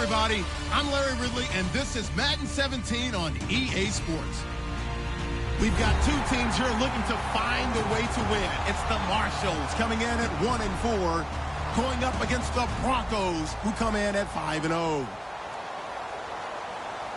everybody. I'm Larry Ridley, and this is Madden 17 on EA Sports. We've got two teams here looking to find a way to win. It's the Marshalls coming in at 1-4, going up against the Broncos, who come in at 5-0.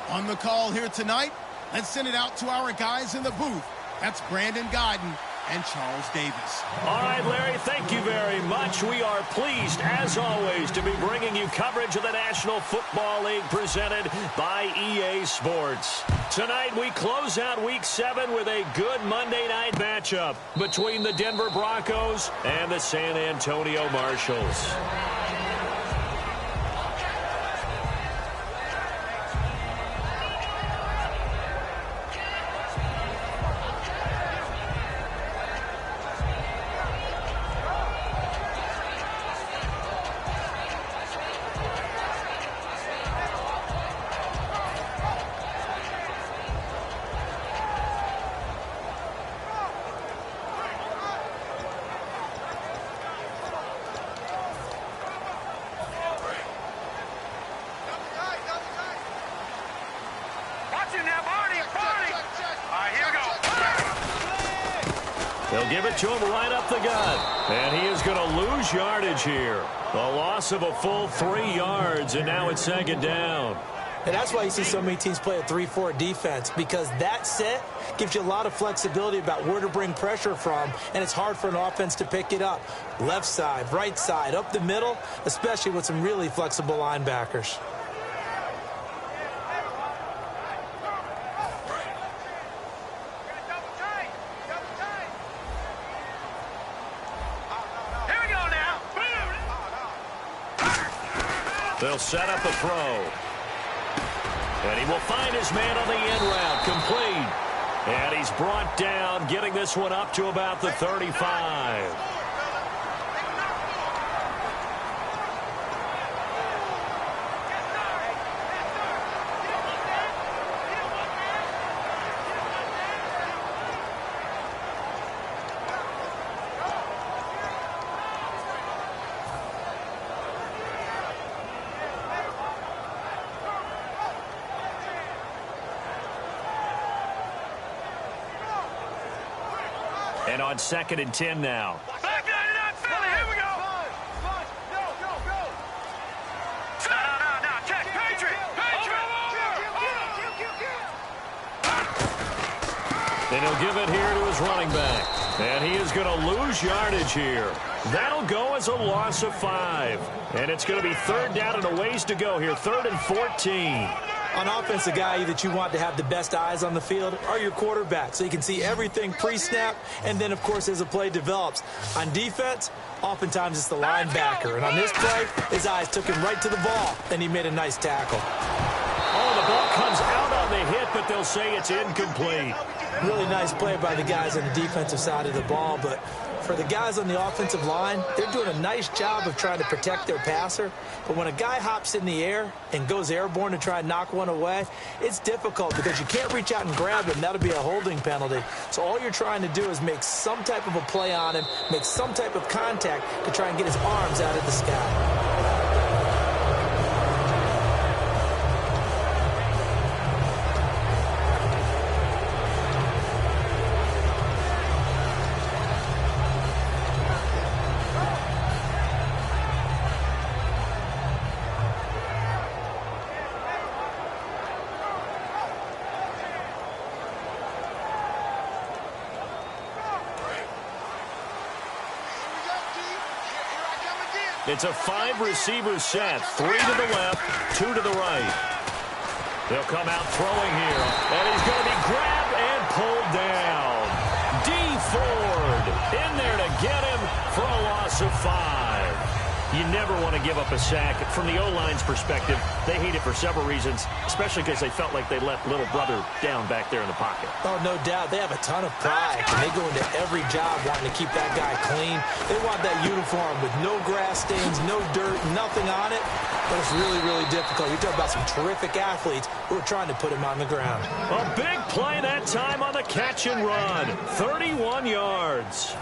On the call here tonight, let's send it out to our guys in the booth. That's Brandon Godden and Charles Davis. All right, Larry, thank you very much. We are pleased, as always, to be bringing you coverage of the National Football League presented by EA Sports. Tonight, we close out Week 7 with a good Monday night matchup between the Denver Broncos and the San Antonio Marshalls. They'll give it to him right up the gut. And he is going to lose yardage here. A loss of a full 3 yards, and now it's second down. And that's why you see so many teams play a 3-4 defense, because that set gives you a lot of flexibility about where to bring pressure from, and it's hard for an offense to pick it up. Left side, right side, up the middle, especially with some really flexible linebackers. They'll set up a throw. And he will find his man on the end route, complete. And he's brought down, getting this one up to about the 35. And on 2nd and 10 now. Back 99 Philly, here we go. Go. No. Check. Patriot. And he'll give it here to his running back. And he is going to lose yardage here. That'll go as a loss of 5. And it's going to be 3rd down and a ways to go here. 3rd and 14. On offense, the guy that you want to have the best eyes on the field are your quarterback, so you can see everything pre-snap, and then, of course, as the play develops. On defense, oftentimes it's the linebacker, and on this play, his eyes took him right to the ball, and he made a nice tackle. Oh, the ball comes out on the hit, but they'll say it's incomplete. Really nice play by the guys on the defensive side of the ball, but for the guys on the offensive line, they're doing a nice job of trying to protect their passer. But when a guy hops in the air and goes airborne to try and knock one away, it's difficult because you can't reach out and grab him. That'll be a holding penalty. So all you're trying to do is make some type of a play on him, make some type of contact to try and get his arms out of the sky. It's a 5-receiver set. 3 to the left, 2 to the right. They'll come out throwing here. And he's going to be grabbed and pulled down. D. Ford in there to get him for a loss of 5. You never want to give up a sack. From the O-line's perspective, they hate it for several reasons, especially because they felt like they let little brother down back there in the pocket. Oh, no doubt. They have a ton of pride, and they go into every job wanting to keep that guy clean. They want that uniform with no grass stains, no dirt, nothing on it. But it's really, really difficult. You're talking about some terrific athletes who are trying to put him on the ground. A big play that time on the catch and run. 31 yards.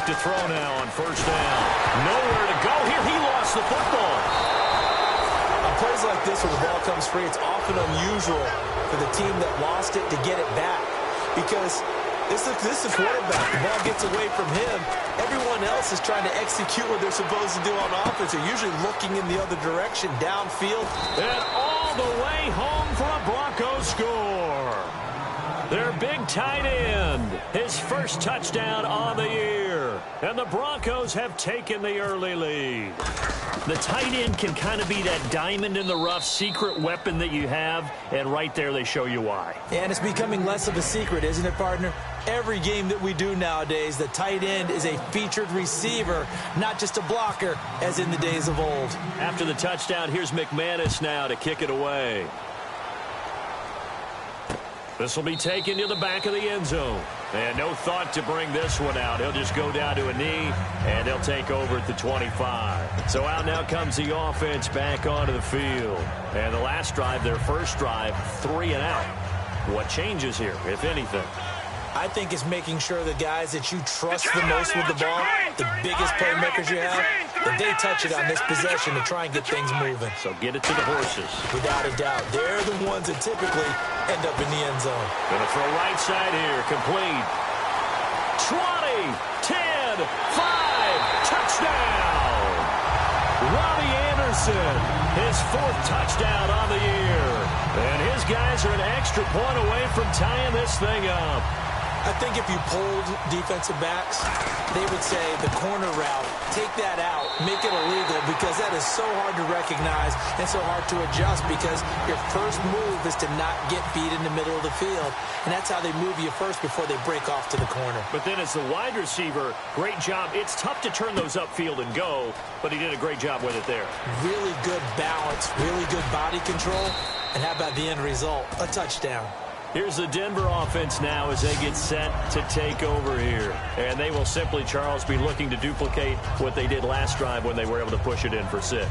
to throw now on first down. Nowhere to go here. He lost the football. On plays like this where the ball comes free, it's often unusual for the team that lost it to get it back. Because this is a quarterback. The ball gets away from him. Everyone else is trying to execute what they're supposed to do on offense. They're usually looking in the other direction, downfield. And all the way home for a Broncos score. Their big tight end, his first touchdown on the year. And the Broncos have taken the early lead. The tight end can kind of be that diamond in the rough secret weapon that you have, and right there they show you why. And it's becoming less of a secret, isn't it, partner? Every game that we do nowadays, the tight end is a featured receiver, not just a blocker, as in the days of old. After the touchdown, here's McManus now to kick it away. This will be taken to the back of the end zone. And no thought to bring this one out. He'll just go down to a knee, and they'll take over at the 25. So out now comes the offense back onto the field. And the last drive, their first drive, 3 and out. What changes here, if anything? I think it's making sure the guys that you trust the most with the ball, the biggest playmakers you have, that they touch it on this possession to try and get things moving. So get it to the horses. Without a doubt, they're the ones that typically end up in the end zone. Gonna throw right side here, complete. 20, 10, 5, touchdown! Robbie Anderson, his 4th touchdown on the year. And his guys are an extra point away from tying this thing up. I think if you polled defensive backs, they would say the corner route, take that out, make it illegal, because that is so hard to recognize and so hard to adjust, because your first move is to not get beat in the middle of the field. And that's how they move you first before they break off to the corner. But then as the wide receiver, great job. It's tough to turn those upfield and go, but he did a great job with it there. Really good balance, really good body control. And how about the end result? A touchdown. Here's the Denver offense now as they get set to take over here. And they will simply, Charles, be looking to duplicate what they did last drive when they were able to push it in for 6.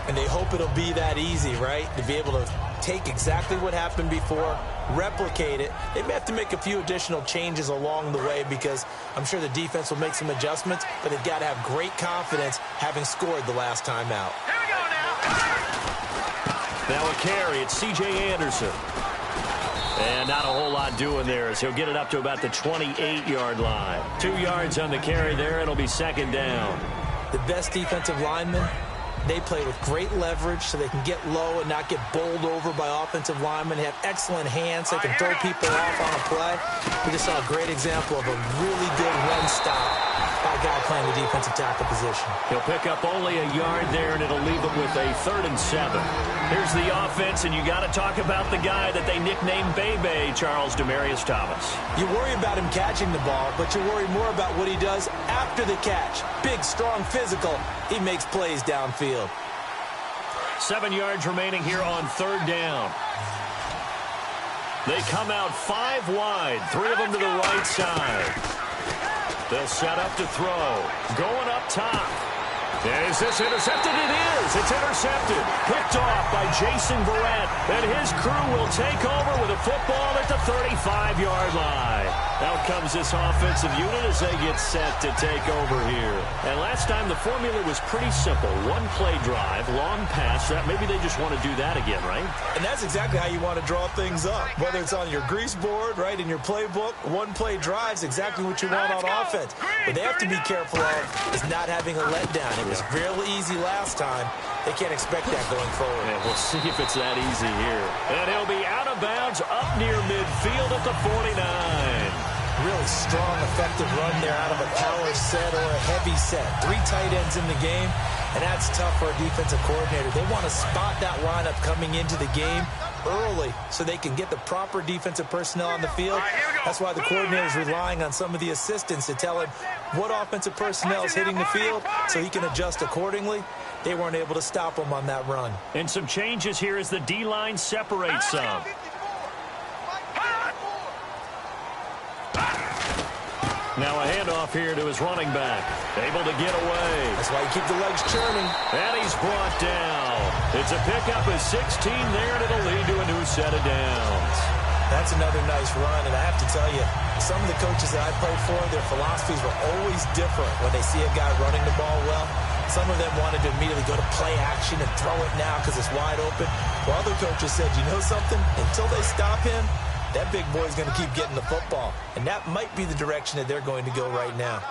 And they hope it'll be that easy, right? To be able to take exactly what happened before, replicate it. They may have to make a few additional changes along the way, because I'm sure the defense will make some adjustments, but they've got to have great confidence having scored the last time out. Here we go now. Now a carry. It's C.J. Anderson. And not a whole lot doing there as he'll get it up to about the 28-yard line. 2 yards on the carry there. It'll be 2nd down. The best defensive linemen, they play with great leverage so they can get low and not get bowled over by offensive linemen. They have excellent hands. They can throw people off on a play. We just saw a great example of a really good run stop by a guy playing the defensive tackle position. He'll pick up only a yard there, and it'll leave him with a 3rd and 7. Here's the offense, and you got to talk about the guy that they nicknamed Bebe, Charles Demaryius Thomas. You worry about him catching the ball, but you worry more about what he does after the catch. Big, strong, physical. He makes plays downfield. 7 yards remaining here on 3rd down. They come out 5 wide, 3 of them to the right side. They'll set up to throw. Going up top. Is this intercepted? It is. It's intercepted. Picked off by Jason Verrett. And his crew will take over with a football at the 35-yard line. Out comes this offensive unit as they get set to take over here. And last time the formula was pretty simple. 1 play drive, long pass. That maybe they just want to do that again, right? And that's exactly how you want to draw things up. Whether it's on your grease board, right, in your playbook, 1 play drive is exactly what you want on offense. What they have to be careful of is not having a letdown. It was real easy last time. They can't expect that going forward. Yeah, we'll see if it's that easy here. And he'll be out of bounds up near midfield at the 49. Really strong, effective run there out of a power set or a heavy set. 3 tight ends in the game, and that's tough for a defensive coordinator. They want to spot that lineup coming into the game early so they can get the proper defensive personnel on the field. That's why the coordinator is relying on some of the assistants to tell him what offensive personnel is hitting the field so he can adjust accordingly. They weren't able to stop him on that run. And some changes here as the D-line separates some. Now a handoff here to his running back. Able to get away. That's why you keep the legs churning. And he's brought down. It's a pickup of 16 there, and it'll lead to a new set of downs. That's another nice run, and I have to tell you, some of the coaches that I played for, their philosophies were always different when they see a guy running the ball well. Some of them wanted to immediately go to play action and throw it now because it's wide open. While other coaches said, you know something? Until they stop him, that big boy's going to keep getting the football. And that might be the direction that they're going to go right now.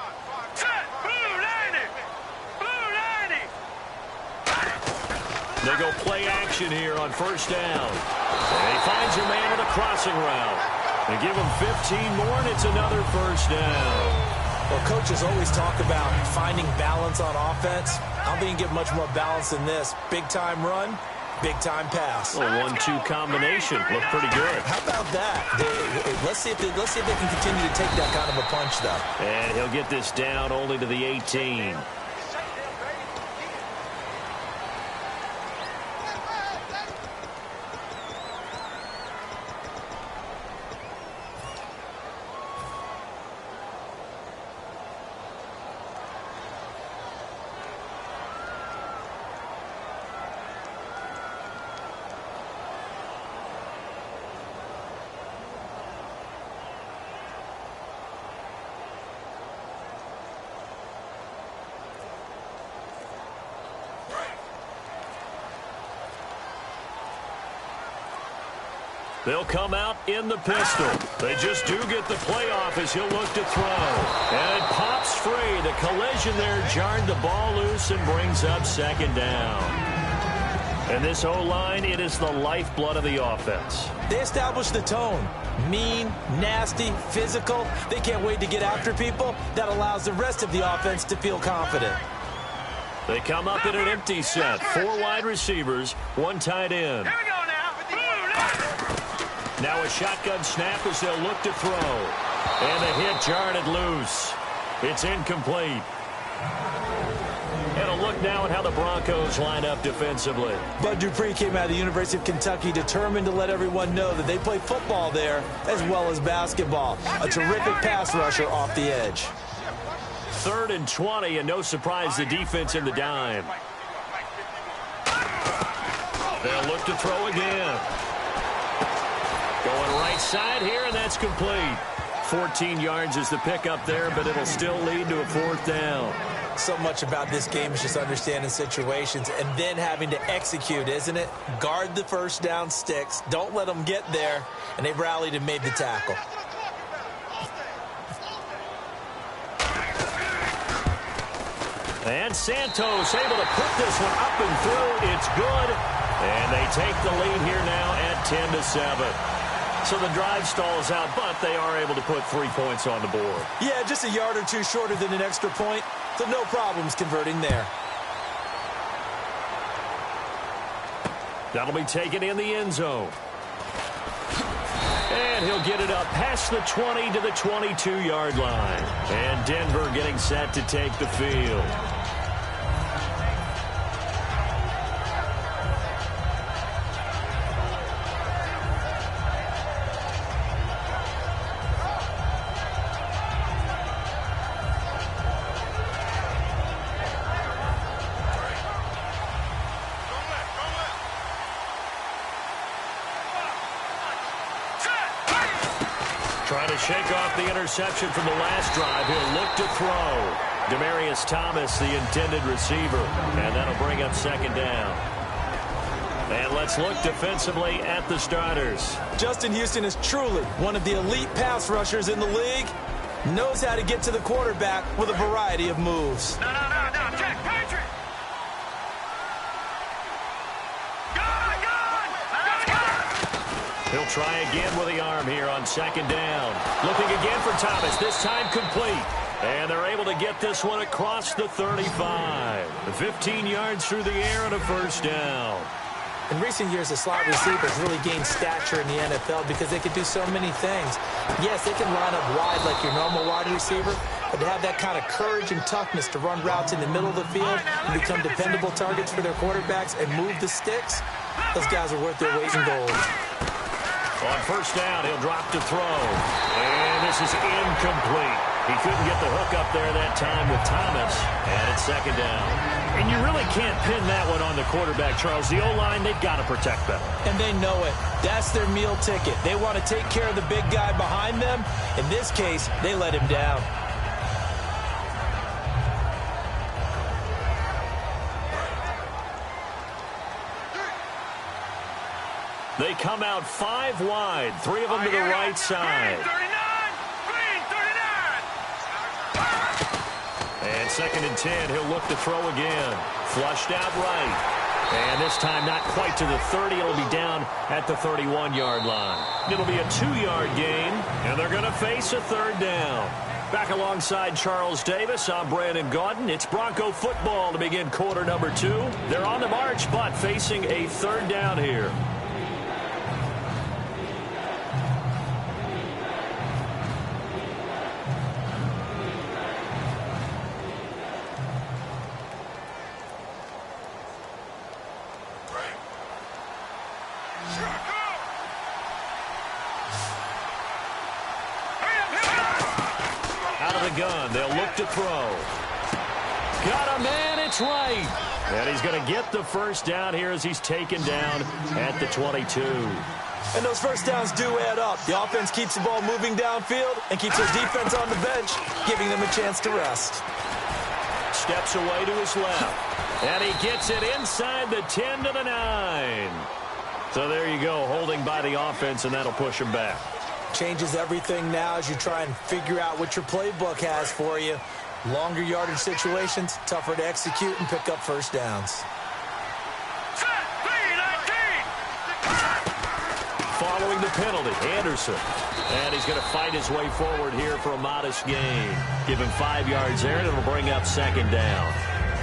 They go play action here on first down. And he finds a man with a crossing route. They give him 15 more, and it's another first down. Well, coaches always talk about finding balance on offense. I'm being given much more balance than this. Big-time run, big-time pass. A 1-2 combination. Looked pretty good. How about that? Let's see if they can continue to take that kind of a punch, though. And he'll get this down only to the 18. They'll come out in the pistol. They just do get the playoff as he'll look to throw. And it pops free. The collision there jarred the ball loose and brings up second down. And this O-line, it is the lifeblood of the offense. They establish the tone. Mean, nasty, physical. They can't wait to get after people. That allows the rest of the offense to feel confident. They come up in an empty set. 4 wide receivers, 1 tight end. Here we go now. Now a shotgun snap as they'll look to throw. And the hit jarred it loose. It's incomplete. And a look now at how the Broncos line up defensively. Bud Dupree came out of the University of Kentucky determined to let everyone know that they play football there as well as basketball. A terrific pass rusher off the edge. 3rd and 20, and no surprise the defense in the dime. They'll look to throw again. Going right side here, and that's complete. 14 yards is the pickup there, but it'll still lead to a 4th down. So much about this game is just understanding situations and then having to execute, isn't it? Guard the first down sticks. Don't let them get there. And they've rallied and made the tackle. And Santos able to put this one up and through. It's good. And they take the lead here now at 10-7. So the drive stalls out, but they are able to put 3 points on the board. Yeah, just a yard or two shorter than an extra point. So no problems converting there. That'll be taken in the end zone. And he'll get it up past the 20 to the 22-yard line. And Denver getting set to take the field. Trying to shake off the interception from the last drive. He'll look to throw. Demaryius Thomas, the intended receiver. And that'll bring up second down. And let's look defensively at the starters. Justin Houston is truly one of the elite pass rushers in the league. Knows how to get to the quarterback with a variety of moves. No. Check, Patriot. He'll try again with the arm here on second down. Looking again for Thomas, this time complete. And they're able to get this one across the 35. 15 yards through the air and a first down. In recent years, the slot receivers really gained stature in the NFL because they could do so many things. Yes, they can line up wide like your normal wide receiver, but to have that kind of courage and toughness to run routes in the middle of the field and become dependable targets for their quarterbacks and move the sticks, those guys are worth their weight in gold. On first down, he'll drop to throw. And this is incomplete. He couldn't get the hook up there that time with Thomas, and it's second down. And you really can't pin that one on the quarterback, Charles. The O-line, they've got to protect them. And they know it. That's their meal ticket. They want to take care of the big guy behind them. In this case, they let him down. They come out 5 wide, 3 of them to the right side. Green 39. And second and 10, he'll look to throw again. Flushed out right. And this time not quite to the 30. It'll be down at the 31-yard line. It'll be a 2-yard gain, and they're going to face a third down. Back alongside Charles Davis, I'm Brandon Gaudin. It's Bronco football to begin quarter number 2. They're on the march, but facing a third down here. Gun. They'll look to throw. Got a man. It's right. And he's going to get the first down here as he's taken down at the 22. And those first downs do add up. The offense keeps the ball moving downfield and keeps their defense on the bench, giving them a chance to rest. Steps away to his left. And he gets it inside the 10 to the 9. So there you go, holding by the offense, and that'll push him back. Changes everything now as you try and figure out what your playbook has for you. Longer yardage situations, tougher to execute and pick up first downs. Following the penalty, Anderson. And he's going to fight his way forward here for a modest gain. Give him 5 yards there, and it'll bring up second down.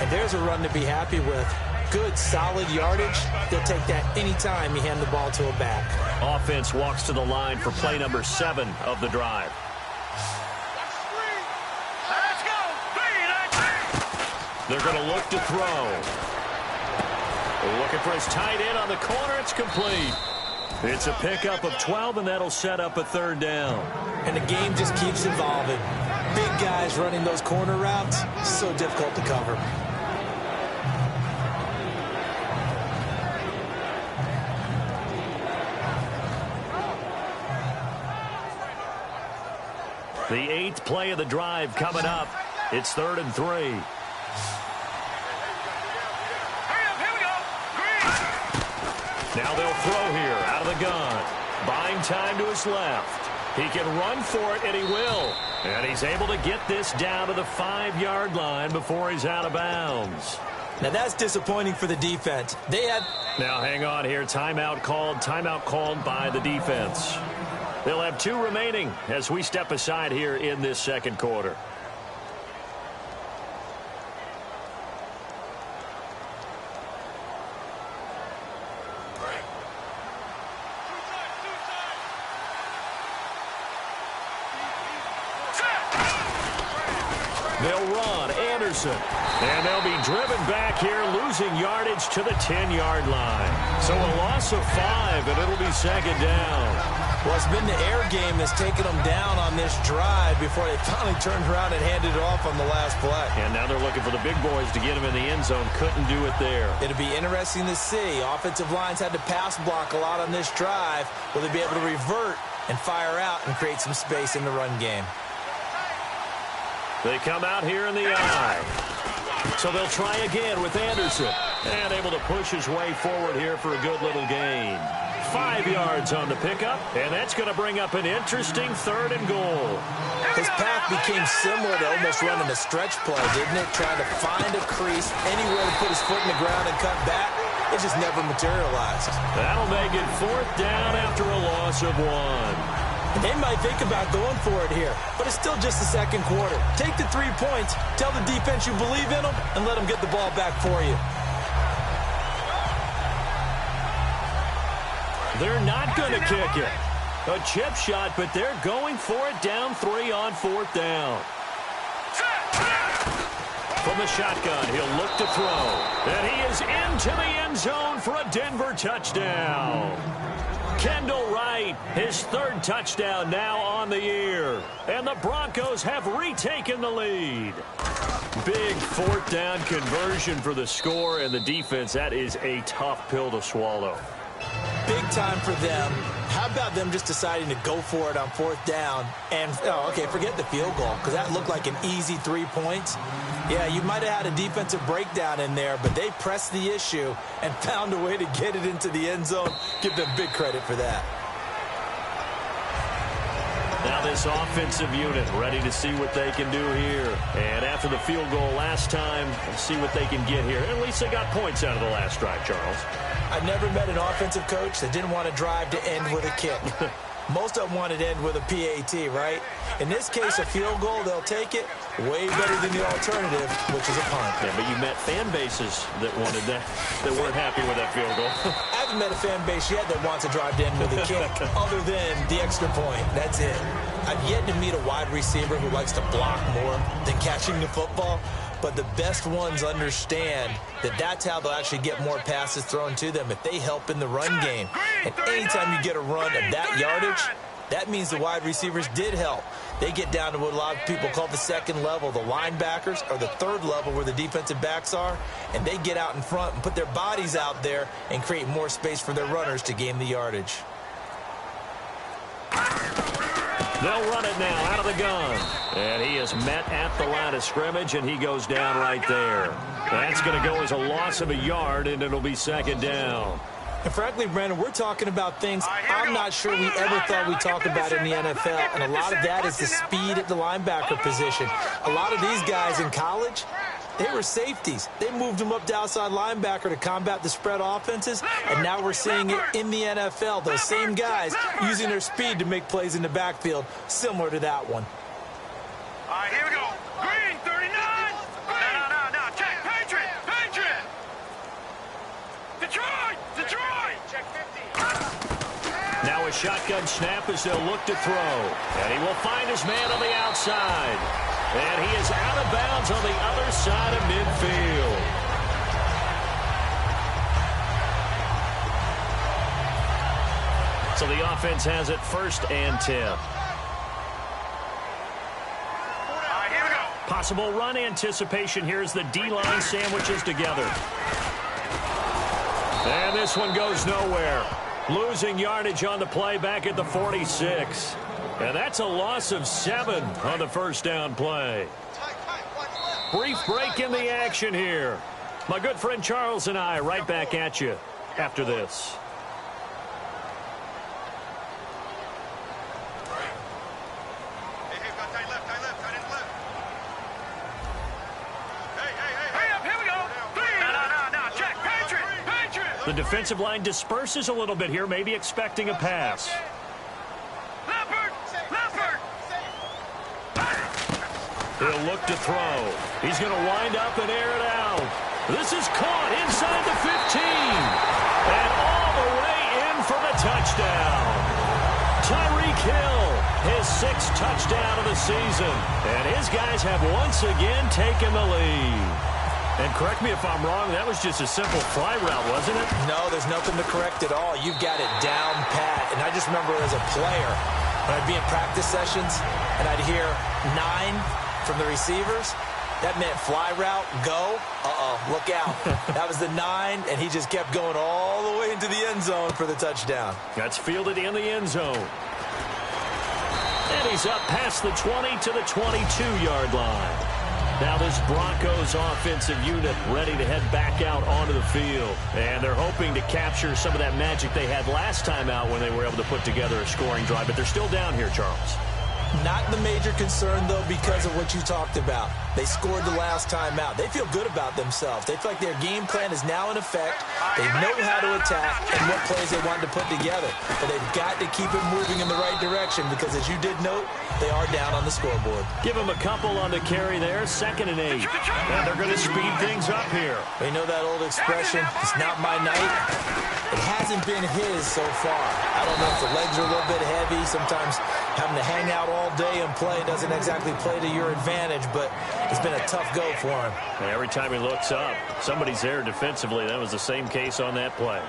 And there's a run to be happy with. Good, solid yardage. They'll take that anytime you hand the ball to a back. Offense walks to the line for play number 7 of the drive. Let's go. They're going to look to throw. Looking for his tight end on the corner. It's complete. It's a pickup of 12, and that'll set up a third down. And the game just keeps evolving. Big guys running those corner routes, so difficult to cover. The 8th play of the drive coming up. It's 3rd and 3. Here we go. Green. Now they'll throw here out of the gun. Buying time to his left. He can run for it, and he will. And he's able to get this down to the 5-yard line before he's out of bounds. Now that's disappointing for the defense. They had... Now hang on here. Timeout called by the defense. They'll have 2 remaining as we step aside here in this second quarter. They'll run Anderson. And they'll be driven back here, losing yardage to the 10-yard line. So a loss of 5, and it'll be second down. Well, it's been the air game that's taken them down on this drive before they finally turned around and handed it off on the last play. And now they're looking for the big boys to get him in the end zone. Couldn't do it there. It'll be interesting to see. Offensive lines had to pass block a lot on this drive. Will they be able to revert and fire out and create some space in the run game? They come out here in the eye. So they'll try again with Anderson. And able to push his way forward here for a good little gain. 5 yards on the pickup, and that's going to bring up an interesting 3rd and goal. His path became similar to almost running a stretch play, didn't it? Trying to find a crease, anywhere to put his foot in the ground and cut back. It just never materialized. That'll make it 4th down after a loss of 1. And they might think about going for it here, but it's still just the second quarter. Take the 3 points, tell the defense you believe in them, and let them get the ball back for you. They're not going to kick it. A chip shot, but they're going for it down 3 on 4th down. From the shotgun, he'll look to throw. And he is into the end zone for a Denver touchdown. Kendall Wright, his third touchdown now on the year. And the Broncos have retaken the lead. Big fourth down conversion for the score, and the defense, that is a tough pill to swallow. Big time for them. How about them just deciding to go for it on fourth down? And, okay, forget the field goal, because that looked like an easy 3 points. Yeah, you might have had a defensive breakdown in there, but they pressed the issue and found a way to get it into the end zone. Give them big credit for that. Now this offensive unit ready to see what they can do here. And after the field goal last time, let's see what they can get here. At least they got points out of the last drive, Charles. I've never met an offensive coach that didn't want to drive to end with a kick. Most of them wanted to end with a PAT, right? In this case, a field goal, they'll take it. Way better than the alternative, which is a punt. Yeah, but you met fan bases that wanted that weren't happy with that field goal. I haven't met a fan base yet that wants to drive to end with a kick other than the extra point. That's it. I've yet to meet a wide receiver who likes to block more than catching the football. But the best ones understand that that's how they'll actually get more passes thrown to them if they help in the run game. And anytime you get a run of that yardage, that means the wide receivers did help. They get down to what a lot of people call the second level, the linebackers, or the third level where the defensive backs are, and they get out in front and put their bodies out there and create more space for their runners to gain the yardage. They'll run it now out of the gun. And he is met at the line of scrimmage, and he goes down right there. That's going to go as a loss of a yard, and it'll be second down. And frankly, Brandon, we're talking about things I'm not sure we ever thought we'd talk about in the NFL. And a lot of that is the speed at the linebacker position. A lot of these guys in college, they were safeties. They moved them up to outside linebacker to combat the spread offenses, and now we're seeing it in the NFL. Those same guys using their speed to make plays in the backfield, similar to that one. All right, here we go. Green, 39. No. Check. Patriot. Detroit. Check 50. Now a shotgun snap as they'll look to throw. And he will find his man on the outside. And he is out of bounds on the other side of midfield. So the offense has it 1st and 10. All right, here we go. Possible run anticipation here as the D-line sandwiches together. And this one goes nowhere. Losing yardage on the play back at the 46. And that's a loss of 7 on the first down play. Brief break in the action here. My good friend Charles and I right back at you after this. The defensive line disperses a little bit here, maybe expecting a pass. He'll look to throw. He's going to wind up and air it out. This is caught inside the 15. And all the way in for the touchdown. Tyreek Hill, his 6th touchdown of the season. And his guys have once again taken the lead. And correct me if I'm wrong, that was just a simple fly route, wasn't it? No, there's nothing to correct at all. You've got it down pat. And I just remember as a player, when I'd be in practice sessions and I'd hear 9 from the receivers, that meant fly route, go, look out. That was the 9, and he just kept going all the way into the end zone for the touchdown. That's fielded in the end zone. And he's up past the 20 to the 22-yard line. Now this Broncos offensive unit ready to head back out onto the field. And they're hoping to capture some of that magic they had last time out when they were able to put together a scoring drive. But they're still down here, Charles. Not the major concern, though, because of what you talked about. They scored the last time out. They feel good about themselves. They feel like their game plan is now in effect. They know how to attack and what plays they want to put together. But they've got to keep it moving in the right direction because, as you did note, they are down on the scoreboard. Give them a couple on the carry there, 2nd and 8. And they're going to speed things up here. They know that old expression, it's not my night. It hasn't been his so far. I don't know if the legs are a little bit heavy. Sometimes having to hang out all day and play doesn't exactly play to your advantage, but it's been a tough go for him. And every time he looks up, somebody's there defensively. That was the same case on that play.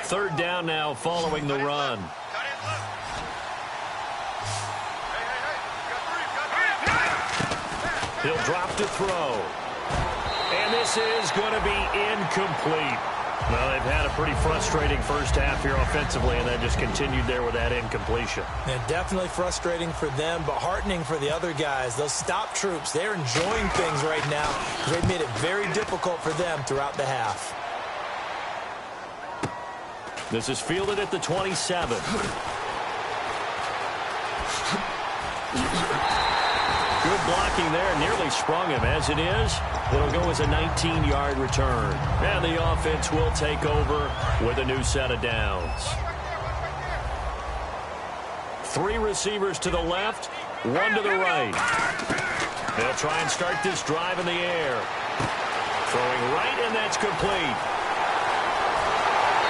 Third down now following the run. He'll drop to throw. And this is going to be incomplete. Well, they've had a pretty frustrating first half here offensively, and then just continued there with that incompletion. And definitely frustrating for them, but heartening for the other guys. Those stop troops, they're enjoying things right now because they've made it very difficult for them throughout the half. This is fielded at the 27. Good blocking there, nearly sprung him. As it is, it'll go as a 19-yard return. And the offense will take over with a new set of downs. 3 receivers to the left, 1 to the right. They'll try and start this drive in the air. Throwing right, and that's complete.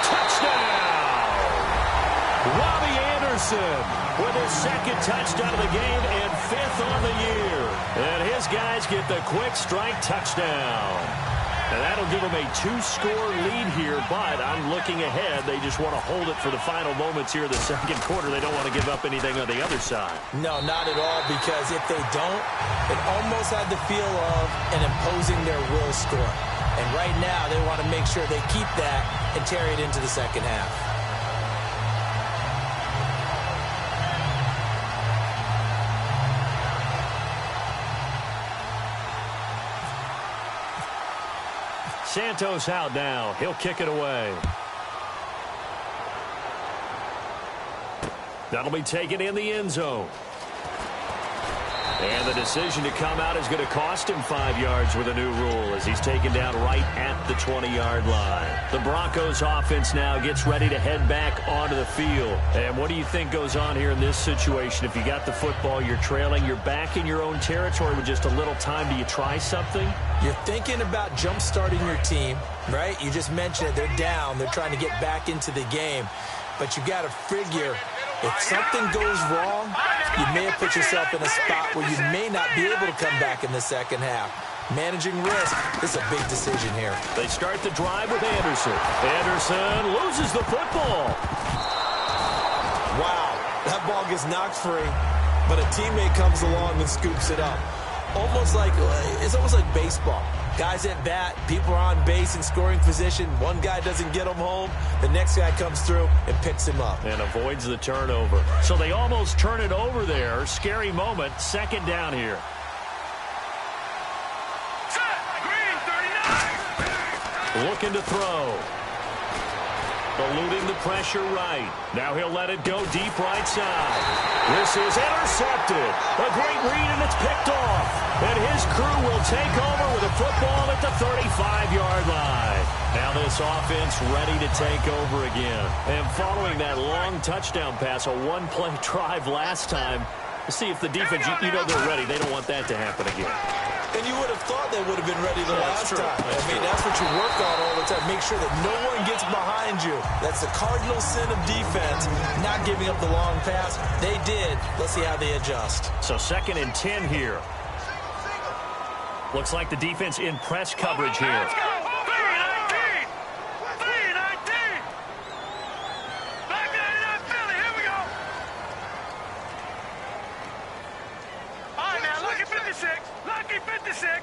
Touchdown! Robbie Anderson with his second touchdown of the game and 5th on the year. And his guys get the quick strike touchdown. And that'll give them a 2-score lead here, but I'm looking ahead. They just want to hold it for the final moments here of the second quarter. They don't want to give up anything on the other side. No, not at all, because if they don't, it almost had the feel of an imposing their will score. And right now, they want to make sure they keep that and carry it into the second half. Santos out now. He'll kick it away. That'll be taken in the end zone. And the decision to come out is going to cost him 5 yards with a new rule as he's taken down right at the 20-yard line. The Broncos offense now gets ready to head back onto the field. And what do you think goes on here in this situation? If you got the football, you're trailing, you're back in your own territory with just a little time. Do you try something? You're thinking about jump-starting your team, right? You just mentioned it. They're down. They're trying to get back into the game. But you got to figure, if something goes wrong, you may have put yourself in a spot where you may not be able to come back in the second half. Managing risk is a big decision here. They start the drive with Anderson. Anderson loses the football. Wow, that ball gets knocked free, but a teammate comes along and scoops it up. It's almost like baseball. Guys at bat, people are on base in scoring position. One guy doesn't get him home. The next guy comes through and picks him up. And avoids the turnover. So they almost turn it over there. Scary moment. Second down here. Green, 39. Looking to throw. Eluding the pressure right. Now he'll let it go deep right side. This is intercepted. A great read, and it's picked off. And his crew will take over with a football at the 35-yard line. Now this offense ready to take over again. And following that long touchdown pass, a one-play drive last time, to see if the defense, you know they're ready. They don't want that to happen again. And you would have thought they would have been ready the last time. That's what you work on all the time. Make sure that no one gets behind you. That's the cardinal sin of defense, not giving up the long pass. They did. Let's see how they adjust. So 2nd and 10 here. Looks like the defense in press coverage here. Let's go. 3-19. 3-19. Black 99 Philly. Here we go. All right, now, lucky 56. Lucky 56.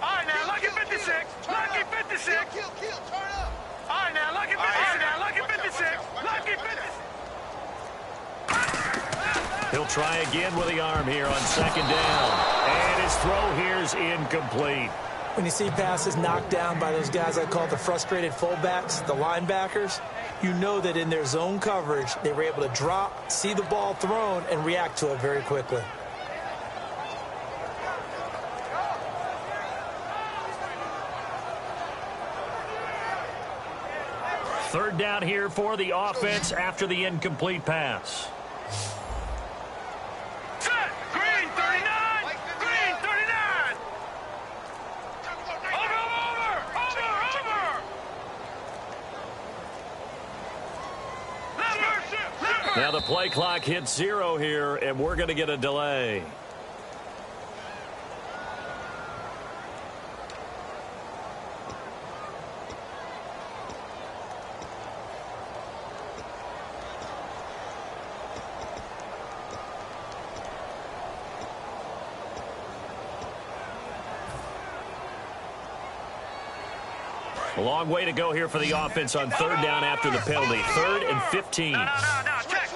All right, now, lucky 56. Lucky 56. Kill, turn up. All right, now, lucky 56. All right, now, lucky 56. Lucky 56. He'll try again with the arm here on 2nd down. And his throw here is incomplete. When you see passes knocked down by those guys I call the frustrated fullbacks, the linebackers, you know that in their zone coverage, they were able to drop, see the ball thrown, and react to it very quickly. Third down here for the offense after the incomplete pass. Green 39. Green 39. Over. Now the play clock hits 0 here, and we're going to get a delay. A long way to go here for the offense on third down after the penalty. 3rd and 15. Check.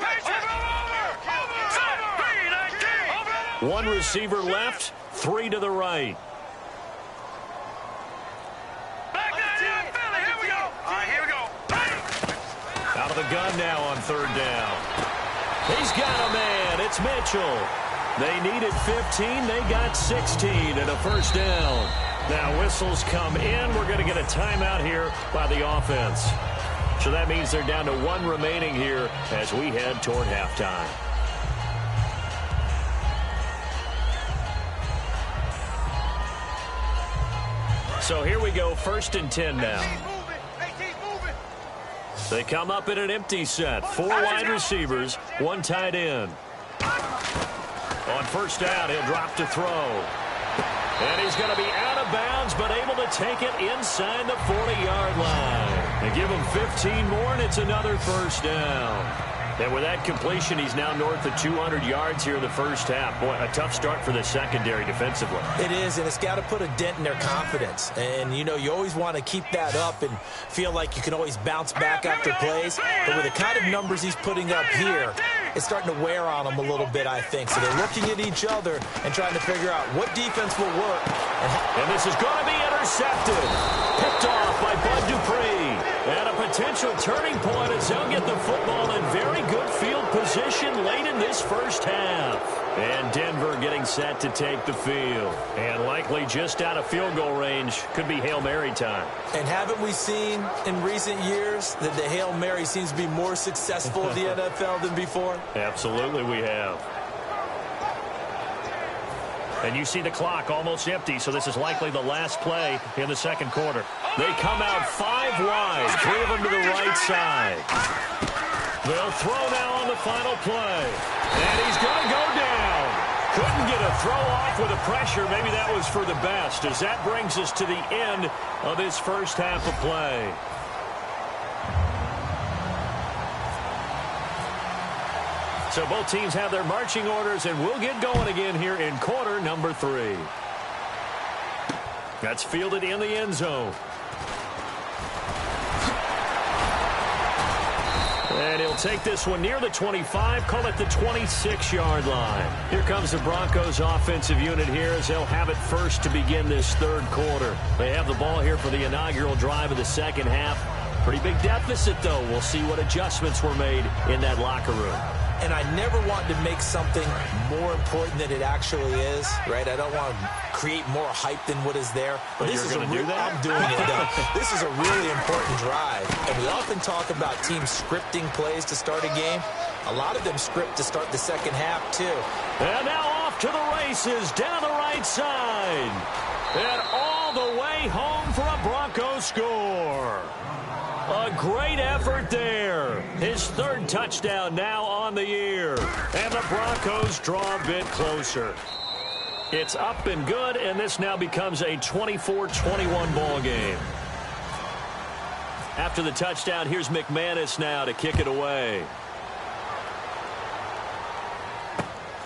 One receiver left, 3 to the right. Here we go. Out of the gun now on third down. He's got a man. It's Mitchell. They needed 15. They got 16 and a first down. Now whistles come in. We're going to get a timeout here by the offense. So that means they're down to 1 remaining here as we head toward halftime. So here we go, 1st and 10 now. They come up in an empty set. 4 wide receivers, 1 tight end. On first down, he'll drop to throw. And he's going to be out of bounds, but able to take it inside the 40-yard line. They give him 15 more, and it's another first down. And with that completion, he's now north of 200 yards here in the first half. Boy, a tough start for the secondary defensively. It is, and it's got to put a dent in their confidence. And, you know, you always want to keep that up and feel like you can always bounce back after plays. But with the kind of numbers he's putting up here, it's starting to wear on them a little bit, I think. So they're looking at each other and trying to figure out what defense will work. And this is going to be intercepted. Picked off by Bud Dupree. And a potential turning point as they'll get the football in very good field position late in this first half. And Denver getting set to take the field. And likely just out of field goal range. Could be Hail Mary time. And haven't we seen in recent years that the Hail Mary seems to be more successful in the NFL than before? Absolutely we have. And you see the clock almost empty, so this is likely the last play in the second quarter. They come out 5 wide, 3 of them to the right side. They'll throw now on the final play. And he's going to go down. Couldn't get a throw off with the pressure. Maybe that was for the best, as that brings us to the end of this first half of play. So both teams have their marching orders, and we'll get going again here in quarter number 3. That's fielded in the end zone. And he'll take this one near the 25, call it the 26-yard line. Here comes the Broncos offensive unit here as they'll have it first to begin this third quarter. They have the ball here for the inaugural drive of the second half. Pretty big deficit, though. We'll see what adjustments were made in that locker room. And I never want to make something more important than it actually is, right? I don't want to create more hype than what is there. But this is going to do that? I'm doing it, though. This is a really important drive. And we often talk about teams scripting plays to start a game. A lot of them script to start the second half, too. And now off to the races down the right side. And all the way home for a Broncos score. A great effort there. His 3rd touchdown now on the year. And the Broncos draw a bit closer. It's up and good, and this now becomes a 24-21 ball game. After the touchdown, here's McManus now to kick it away.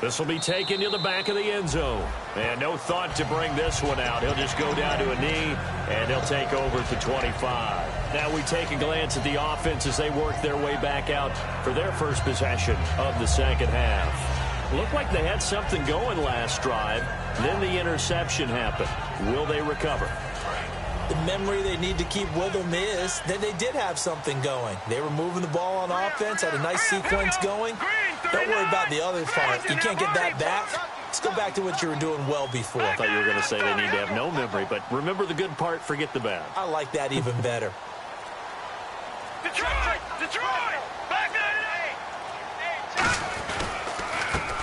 This will be taken to the back of the end zone. And no thought to bring this one out. He'll just go down to a knee, and he'll take over to 25. Now we take a glance at the offense as they work their way back out for their first possession of the second half. Looked like they had something going last drive. Then the interception happened. Will they recover? The memory they need to keep with them is that they did have something going. They were moving the ball on offense, had a nice sequence going. Don't worry about the other part. You can't get that back. Let's go back to what you were doing well before. I thought you were going to say they need to have no memory, but remember the good part, forget the bad. I like that even better. Detroit! Back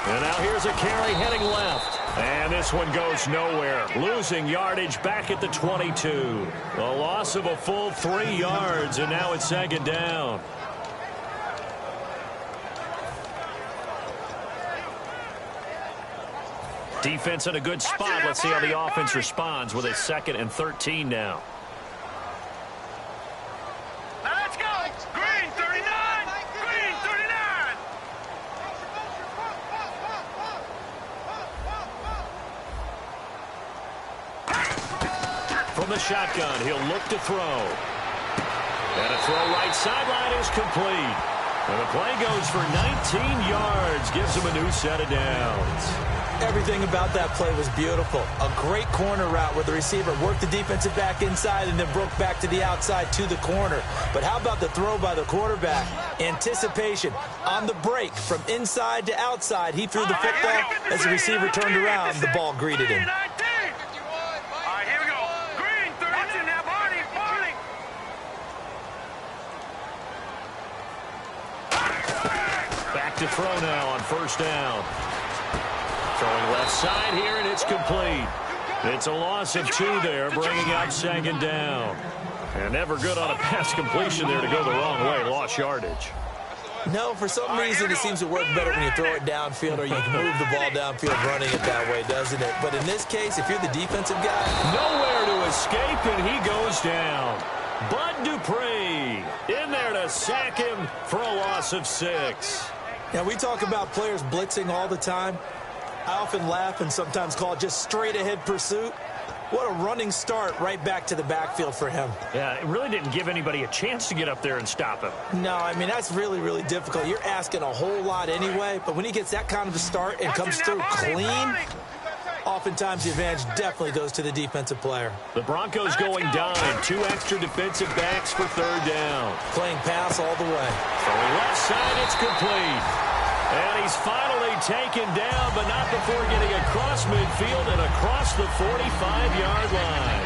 And now here's a carry heading left. And this one goes nowhere. Losing yardage back at the 22. A loss of a full 3 yards, and now it's second down. Defense in a good spot. Let's see how the offense responds with a 2nd and 13 now. Let's go! Green 39! Green 39! From the shotgun, he'll look to throw. And a throw right sideline is complete. And the play goes for 19 yards, gives him a new set of downs. Everything about that play was beautiful. A great corner route where the receiver worked the defensive back inside and then broke back to the outside to the corner. But how about the throw by the quarterback? Anticipation on the break from inside to outside. He threw the football. As the receiver turned around, the ball greeted him. Back to throw now on first down. Throwing left side here, and it's complete. It's a loss of 2 there, bringing up second down. And never good on a pass completion there to go the wrong way. Lost yardage. No, for some reason it seems to work better when you throw it downfield or you can move the ball downfield running it that way, doesn't it? But in this case, if you're the defensive guy... Nowhere to escape, and he goes down. Bud Dupree in there to sack him for a loss of 6. Now, we talk about players blitzing all the time. I often laugh and sometimes call it just straight-ahead pursuit. What a running start right back to the backfield for him. Yeah, it really didn't give anybody a chance to get up there and stop him. No, I mean, that's really, really difficult. You're asking a whole lot anyway, but when he gets that kind of a start and comes through clean, oftentimes the advantage definitely goes to the defensive player. The Broncos going down. 2 extra defensive backs for third down. Playing pass all the way. Throwing left side, it's complete. And he's finally taken down, but not before getting across midfield and across the 45-yard line.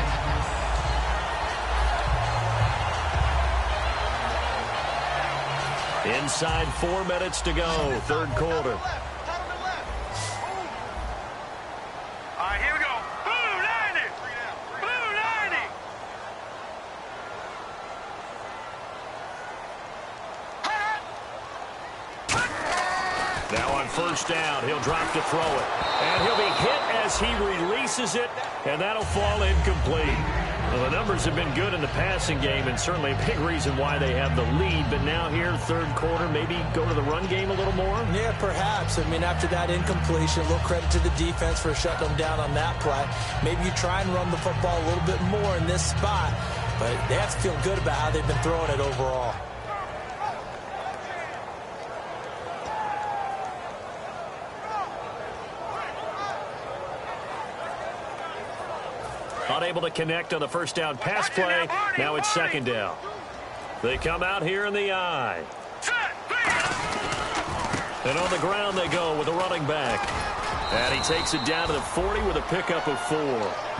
Inside 4 minutes to go, third quarter. All right, here we go. Blue 90. Blue 90. Now on first down, he'll drop to throw it. And he'll be hit as he releases it, and that'll fall incomplete. Well, the numbers have been good in the passing game, and certainly a big reason why they have the lead. But now here, third quarter, maybe go to the run game a little more? Yeah, perhaps. I mean, after that incompletion, a little credit to the defense for shutting them down on that play. Maybe you try and run the football a little bit more in this spot, but they have to feel good about how they've been throwing it overall. Unable to connect on the first down pass play. Now it's second down. They come out here in the eye. And on the ground they go with a running back. And he takes it down to the 40 with a pickup of 4.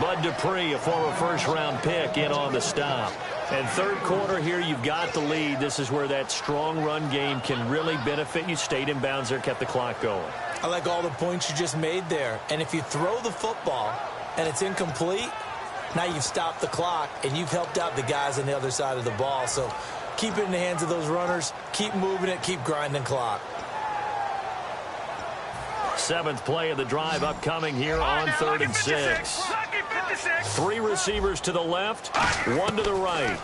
Bud Dupree, a former first-round pick, in on the stop. And third quarter here, you've got the lead. This is where that strong run game can really benefit you. Stayed in bounds there, kept the clock going. I like all the points you just made there. And if you throw the football and it's incomplete, now you've stopped the clock, and you've helped out the guys on the other side of the ball. So keep it in the hands of those runners. Keep moving it. Keep grinding clock. 7th play of the drive upcoming here on 3rd and 6. 3 receivers to the left, 1 to the right.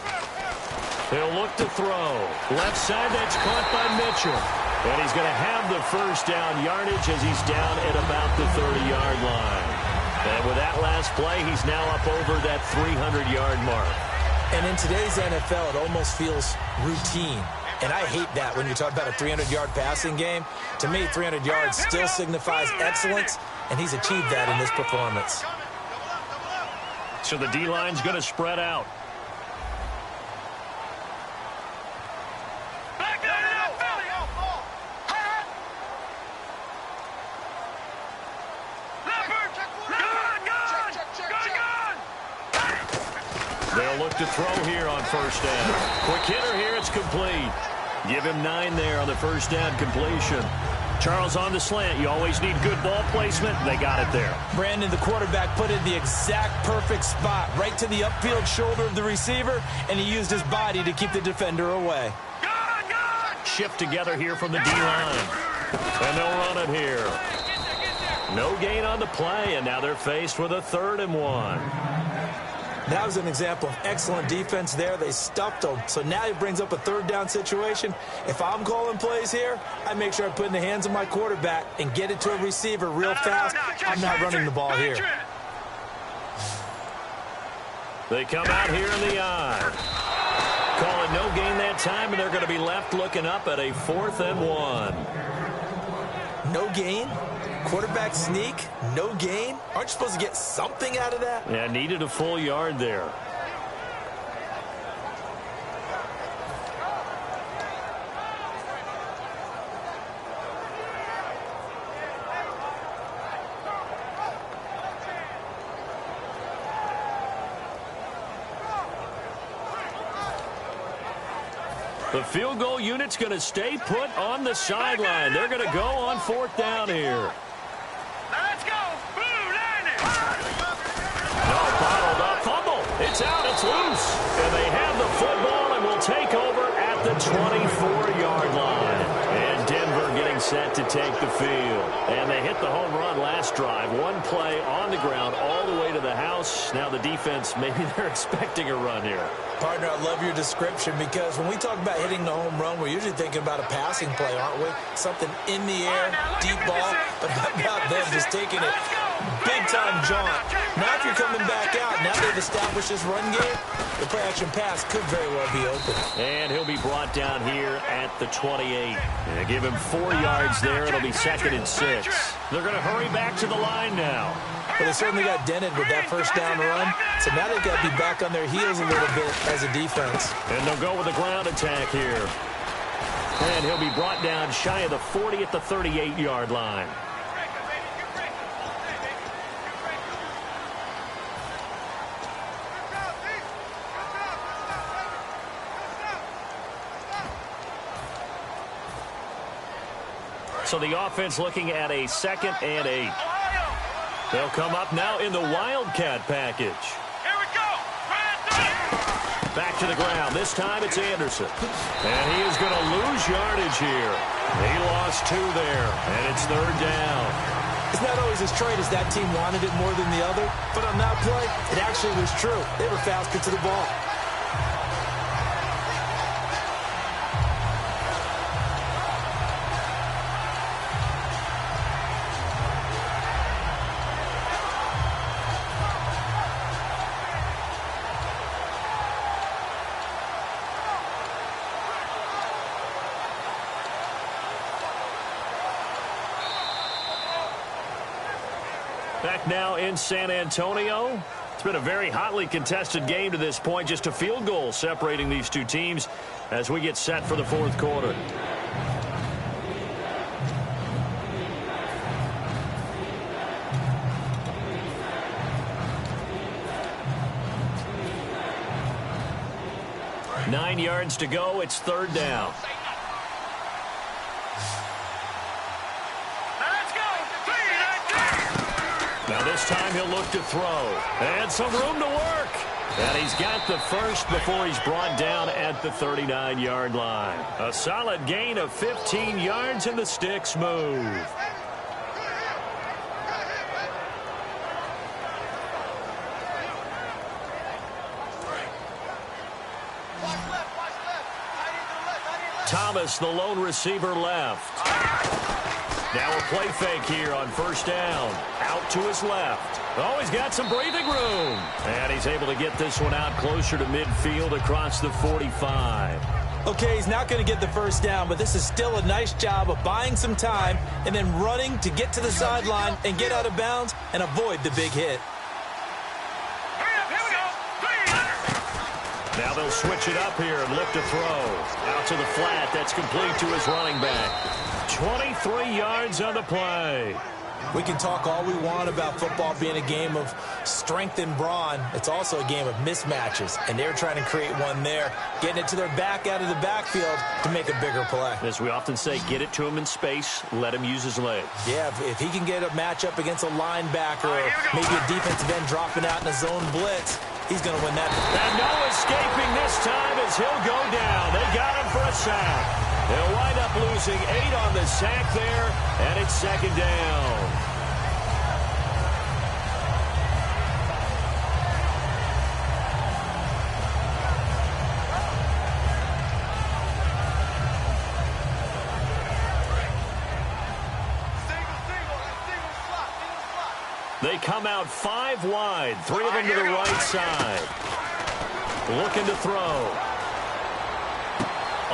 He'll look to throw. Left side, that's caught by Mitchell. And he's going to have the first down yardage as he's down at about the 30-yard line. And with that last play, he's now up over that 300-yard mark. And in today's NFL, it almost feels routine. And I hate that when you talk about a 300-yard passing game. To me, 300 yards still signifies excellence, and he's achieved that in this performance. So the D-line's going to spread out. They'll look to throw here on first down. Quick hitter here, it's complete. Give him 9 there on the first down completion. Charles on the slant. You always need good ball placement. They got it there. Brandon, the quarterback, put it in the exact perfect spot, right to the upfield shoulder of the receiver, and he used his body to keep the defender away. Shift together here from the D-line. And they'll run it here. No gain on the play, and now they're faced with a 3rd and 1. That was an example of excellent defense there. They stuffed him. So now he brings up a 3rd down situation. If I'm calling plays here, I make sure I put it in the hands of my quarterback and get it to a receiver real fast. I'm not running the ball here. They come out here in the I. Call it no gain that time, and they're going to be left looking up at a 4th and 1. No gain? Quarterback sneak? No gain? Aren't you supposed to get something out of that? Yeah, needed a full yard there. The field goal unit's going to stay put on the sideline. They're going to go on 4th down here. Let's go. Blue line. No, bottled up. Fumble. It's out. It's loose. And they have the football and will take over at the 24-yard line. And Denver getting set to take the field. And they hit the home run last drive. One play on the ground all the way to the house. Now the defense, maybe they're expecting a run here. Partner, I love your description because when we talk about hitting the home run, we're usually thinking about a passing play, aren't we? Something in the air, deep ball. But how about them just taking it big-time jaunt? Now if you're coming back out, now they've established this run game, the play-action pass could very well be open. And he'll be brought down here at the 28. And they give him 4 yards there. It'll be 2nd and 6. They're going to hurry back to the line now. But they certainly got dented with that first down run, so now they've got to be back on their heels a little bit as a defense. And they'll go with a ground attack here. And he'll be brought down shy of the 40 at the 38-yard line. So the offense looking at a 2nd and 8. They'll come up now in the Wildcat package. Here we go. Back to the ground. This time it's Anderson. And he is going to lose yardage here. He lost 2 there, and it's 3rd down. It's not always as straight as that team wanted it more than the other, but on that play, it actually was true. They were faster to the ball. Back now in San Antonio. It's been a very hotly contested game to this point. Just a field goal separating these two teams as we get set for the 4th quarter. Nine yards to go. It's 3rd down. Now this time he'll look to throw. And some room to work. And he's got the first before he's brought down at the 39-yard line. A solid gain of 15 yards and the sticks move. Thomas, the lone receiver, left. Now a play fake here on 1st down. Out to his left. Oh, he's got some breathing room. And he's able to get this one out closer to midfield across the 45. Okay, he's not going to get the 1st down, but this is still a nice job of buying some time and then running to get to the sideline and get out of bounds and avoid the big hit. Now they'll switch it up here and look to throw. Out to the flat. That's complete to his running back. 23 yards on the play. We can talk all we want about football being a game of strength and brawn. It's also a game of mismatches, and they're trying to create one there, getting it to their back out of the backfield to make a bigger play. As we often say, get it to him in space, let him use his legs. Yeah, if he can get a matchup against a linebacker or maybe a defensive end dropping out in a zone blitz, he's going to win that. And no escaping this time as he'll go down. They got him for a sack. They'll wind up losing 8 on the sack there, and it's 2nd down. They come out 5 wide, 3 of them to the right side. Looking to throw.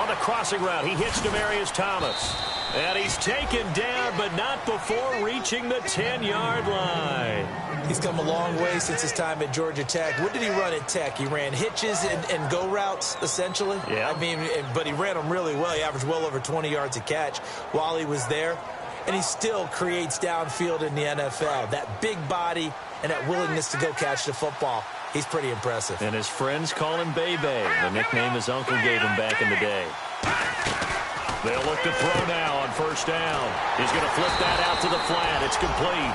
On the crossing route, he hits Demaryius Thomas. And he's taken down, but not before reaching the 10-yard line. He's come a long way since his time at Georgia Tech. What did he run at Tech? He ran hitches and go routes, essentially. Yeah. I mean, but he ran them really well. He averaged well over 20 yards a catch while he was there. And he still creates downfield in the NFL. That big body and that willingness to go catch the football. He's pretty impressive. And his friends call him Bebe, the nickname his uncle gave him back in the day. They'll look to throw now on first down. He's going to flip that out to the flat. It's complete.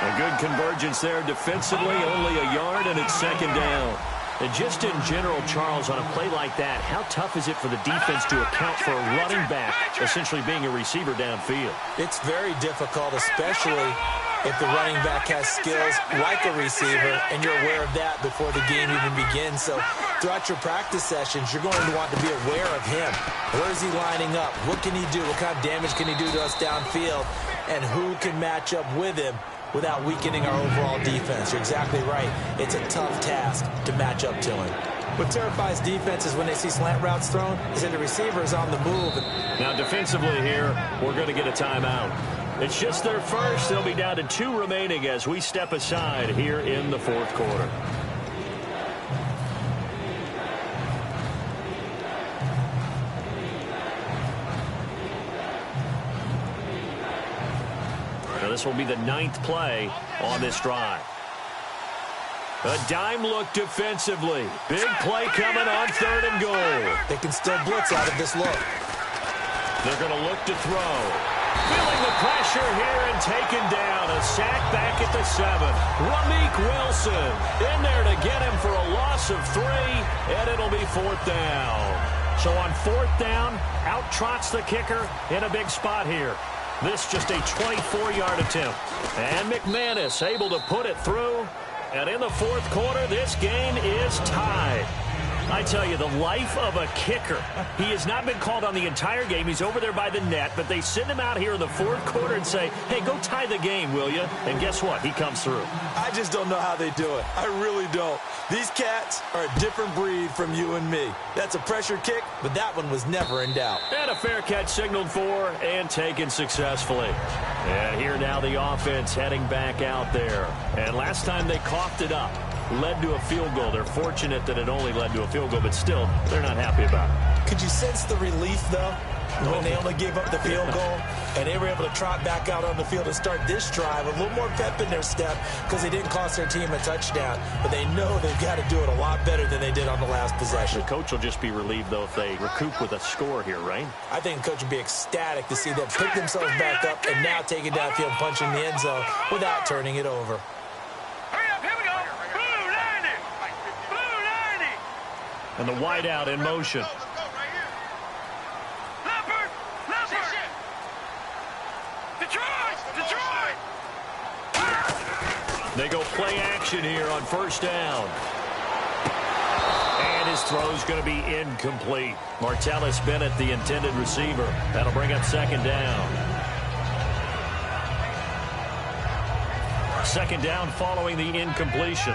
A good convergence there defensively, only a yard, and it's second down. And just in general, Charles, on a play like that, how tough is it for the defense to account for a running back essentially being a receiver downfield? It's very difficult, especially if the running back has skills like a receiver, and you're aware of that before the game even begins. So throughout your practice sessions, you're going to want to be aware of him. Where is he lining up? What can he do? What kind of damage can he do to us downfield? And who can match up with him without weakening our overall defense? You're exactly right. It's a tough task to match up to him. What terrifies defenses when they see slant routes thrown is that the receiver is on the move. Now defensively here, we're going to get a timeout. It's just their first. They'll be down to 2 remaining as we step aside here in the fourth quarter. Now this will be the 9th play on this drive. A dime look defensively. Big play coming on 3rd and goal. They can still blitz out of this look. They're going to look to throw. Feeling the pressure here and taken down. A sack back at the 7. Ramik Wilson in there to get him for a loss of 3, and it'll be 4th down. So on 4th down, out trots the kicker in a big spot here. This just a 24-yard attempt. And McManus able to put it through. And in the fourth quarter, this game is tied. I tell you, the life of a kicker. He has not been called on the entire game. He's over there by the net, but they send him out here in the fourth quarter and say, hey, go tie the game, will you? And guess what? He comes through. I just don't know how they do it. I really don't. These cats are a different breed from you and me. That's a pressure kick, but that one was never in doubt. And a fair catch signaled for and taken successfully. And here now the offense heading back out there. And last time they coughed it up. Led to a field goal. They're fortunate that it only led to a field goal, but still, they're not happy about it. Could you sense the relief, though, when they only gave up the field goal and they were able to trot back out on the field and start this drive a little more pep in their step because they didn't cost their team a touchdown, but they know they've got to do it a lot better than they did on the last possession. The coach will just be relieved, though, if they recoup with a score here, right? I think the coach would be ecstatic to see them pick themselves back up and now take it downfield, punch in the end zone without turning it over. And the wideout in motion. They go play action here on first down. And his throw's going to be incomplete. Martellus Bennett, the intended receiver. That'll bring up second down. Second down following the incompletion.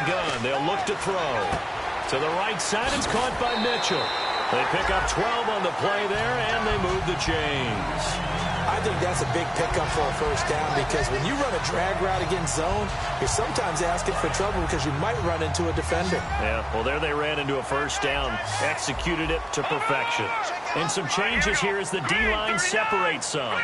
Gun. They'll look to throw. To the right side, it's caught by Mitchell. They pick up 12 on the play there, and they move the chains. I think that's a big pickup for a first down because when you run a drag route against zone, you're sometimes asking for trouble because you might run into a defender. Yeah, well, there they ran into a first down, executed it to perfection. And some changes here as the D-line separates some.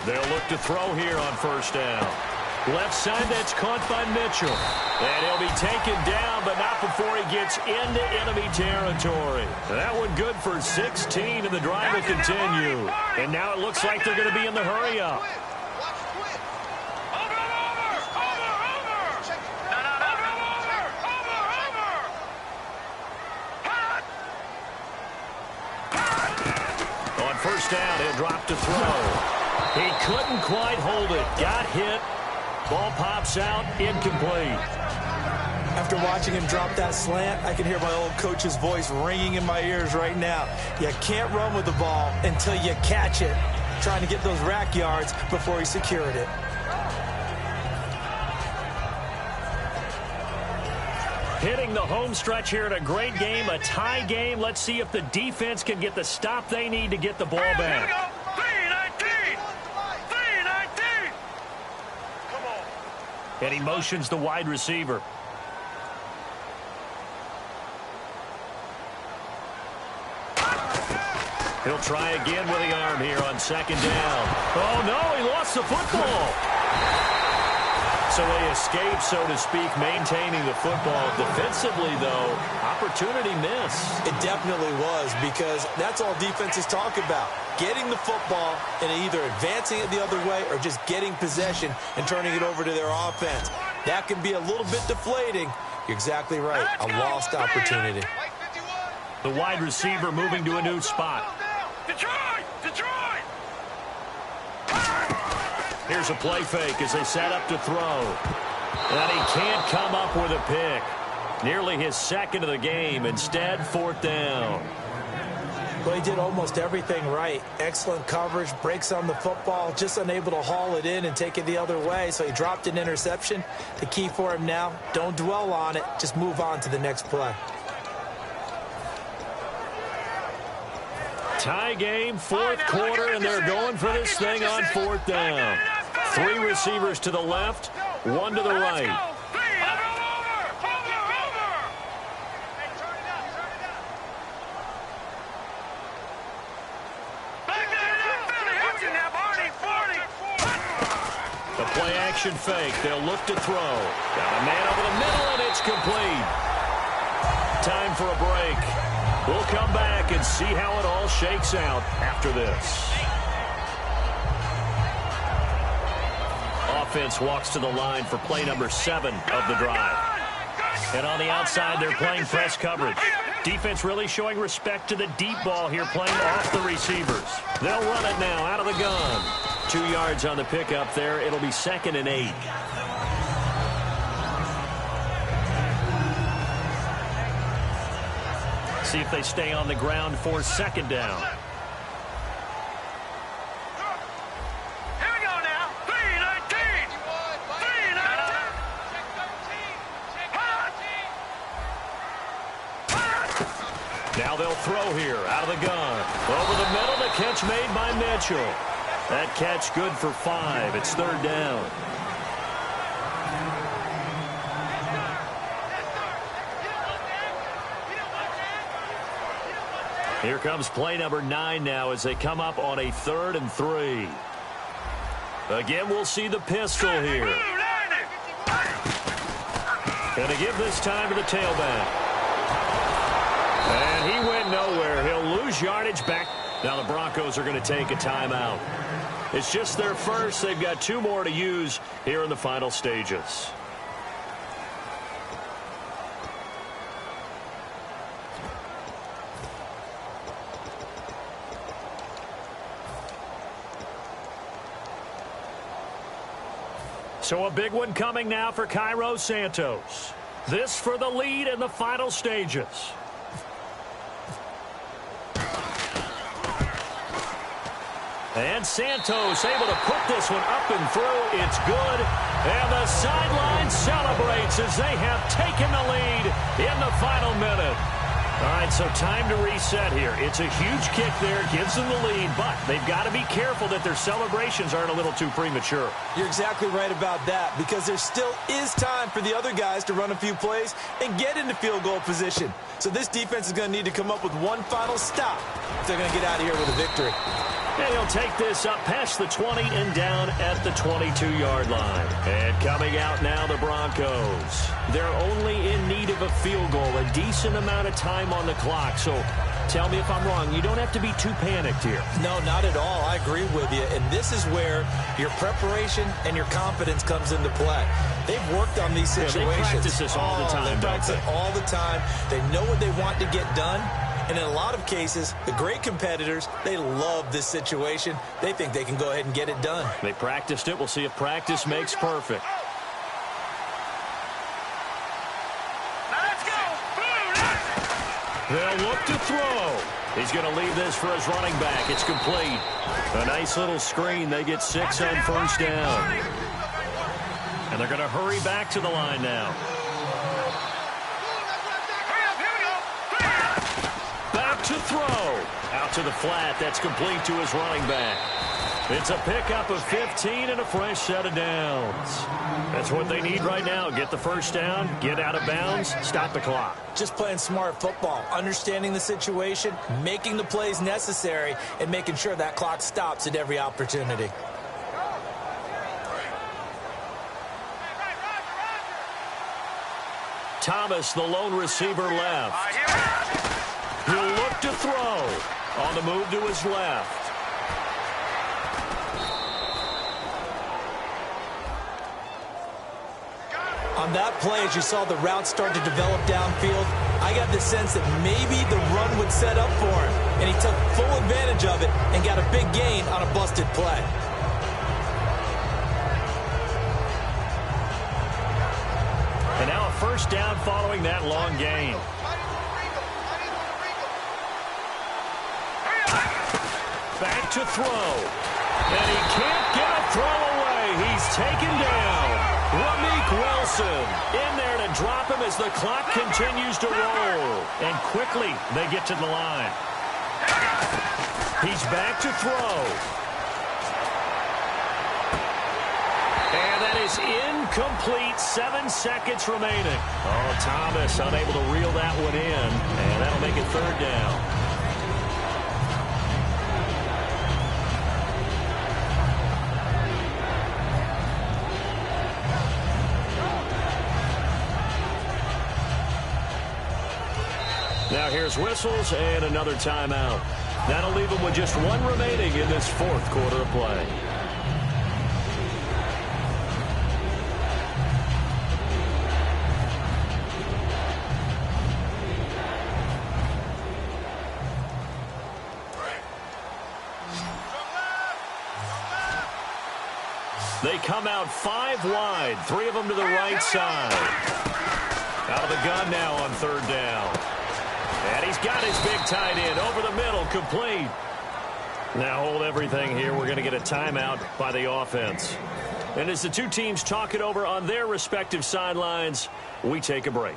They'll look to throw here on first down. Left side, that's caught by Mitchell. And he'll be taken down, but not before he gets into enemy territory. That one good for 16, and the drive will continue. And now it looks like they're going to be in the hurry-up. first down. He'll drop to throw. He couldn't quite hold it. Got hit. Ball pops out. Incomplete. After watching him drop that slant, I can hear my old coach's voice ringing in my ears right now. You can't run with the ball until you catch it. Trying to get those rack yards before he secured it. Hitting the home stretch here in a great game, a tie game. Let's see if the defense can get the stop they need to get the ball back. 3-19! 3-19! Come on. And he motions the wide receiver. He'll try again with the arm here on second down. Oh, no, he lost the football. So they escape, so to speak, maintaining the football. Defensively, though, opportunity miss. It definitely was, because that's all defenses talk about. Getting the football and either advancing it the other way or just getting possession and turning it over to their offense. That can be a little bit deflating. You're exactly right. A lost opportunity. The wide receiver moving to a new spot. Detroit! Detroit! Here's a play fake as they set up to throw. And he can't come up with a pick. Nearly his second of the game. Instead, fourth down. Well, he did almost everything right. Excellent coverage, breaks on the football, just unable to haul it in and take it the other way, so he dropped an interception. The key for him now, don't dwell on it, just move on to the next play. Tie game, fourth quarter, and they're going for this thing on fourth down. Three receivers to the left, one to the right. The play action fake. They'll look to throw. Got a man over the middle, and it's complete. Time for a break. We'll come back and see how it all shakes out after this. Offense walks to the line for play number 7 of the drive. And on the outside, they're playing press coverage. Defense really showing respect to the deep ball here, playing off the receivers. They'll run it now out of the gun. 2 yards on the pickup there. It'll be 2nd and 8. See if they stay on the ground for second down. Here we go now. 3-19. 3-19. Now they'll throw here out of the gun. Over the middle, the catch made by Mitchell. That catch good for 5. It's third down. Here comes play number 9 now as they come up on a 3rd and 3. Again, we'll see the pistol here. And to give this time to the tailback. And he went nowhere. He'll lose yardage back. Now the Broncos are going to take a timeout. It's just their first. They've got 2 more to use here in the final stages. So a big one coming now for Cairo Santos. This for the lead in the final stages. And Santos able to put this one up and through. It's good. And the sideline celebrates as they have taken the lead in the final minute. All right, so time to reset here. It's a huge kick there, gives them the lead, but they've got to be careful that their celebrations aren't a little too premature. You're exactly right about that, because there still is time for the other guys to run a few plays and get into field goal position. So this defense is going to need to come up with one final stop if they're going to get out of here with a victory. And he'll take this up past the 20 and down at the 22-yard line. And coming out now, the Broncos. They're only in need of a field goal, a decent amount of time on the clock. So tell me if I'm wrong. You don't have to be too panicked here. No, not at all. I agree with you. And this is where your preparation and your confidence comes into play. They've worked on these situations. They practice this all the time, They practice it all the time. They know what they want to get done. And in a lot of cases, the great competitors, they love this situation. They think they can go ahead and get it done. They practiced it. We'll see if practice makes perfect. They'll look to throw. He's going to leave this for his running back. It's complete. A nice little screen. They get 6 on first down. And they're going to hurry back to the line now. Back to throw. Out to the flat. That's complete to his running back. It's a pickup of 15 and a fresh set of downs. That's what they need right now. Get the first down, get out of bounds, stop the clock. Just playing smart football, understanding the situation, making the plays necessary, and making sure that clock stops at every opportunity. Thomas, the lone receiver, left. He'll look to throw. On the move to his left. On that play, as you saw the route start to develop downfield, I got the sense that maybe the run would set up for him, and he took full advantage of it and got a big gain on a busted play. And now a first down following that long gain. Back to throw. And he can't get a throw away. He's taken down. Wilson in there to drop him as the clock continues to roll. And quickly they get to the line. He's back to throw. And that is incomplete. 7 seconds remaining. Oh, Thomas unable to reel that one in. And that'll make it third down. Now here's whistles and another timeout. That'll leave them with just one remaining in this fourth quarter of play. They come out 5 wide, 3 of them to the right side. Out of the gun now on third down. And he's got his big tight end over the middle, complete. Now hold everything here. We're going to get a timeout by the offense. And as the two teams talk it over on their respective sidelines, we take a break.